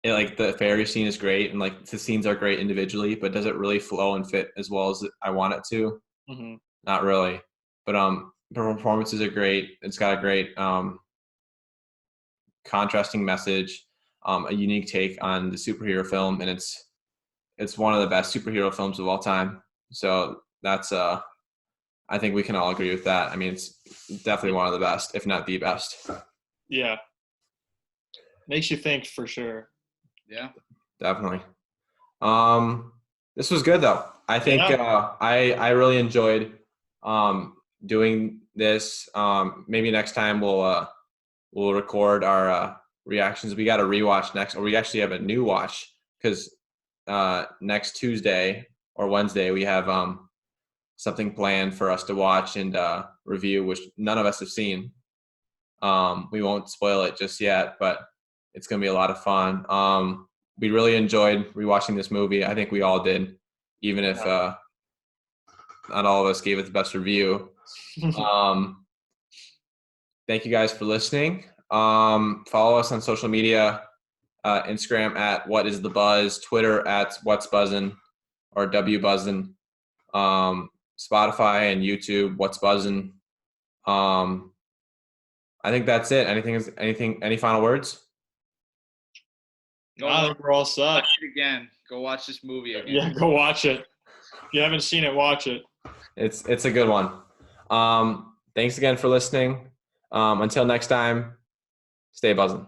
like the fairy scene is great and like the scenes are great individually, but does it really flow and fit as well as I want it to? Mm-hmm. Not really. But the performances are great. It's got a great contrasting message, a unique take on the superhero film, and it's one of the best superhero films of all time. So that's I think we can all agree with that. I mean, it's definitely one of the best, if not the best. Yeah. Makes you think for sure. Yeah. Definitely. This was good though. I think I really enjoyed doing this. Maybe next time we'll record our reactions. We got a rewatch next, or we actually have a new watch because next Tuesday or Wednesday we have something planned for us to watch and review, which none of us have seen. We won't spoil it just yet, but it's gonna be a lot of fun. We really enjoyed rewatching this movie. I think we all did, even if not all of us gave it the best review. Thank you guys for listening. Follow us on social media, Instagram at What Is The Buzz, Twitter at What's Buzzin or W Buzzin, Spotify and YouTube, What's Buzzin. I think that's it. Any final words? I think we're all set. Watch it again. Go watch this movie again. Yeah, go watch it. If you haven't seen it, watch it. It's a good one. Thanks again for listening. Until next time, stay buzzing.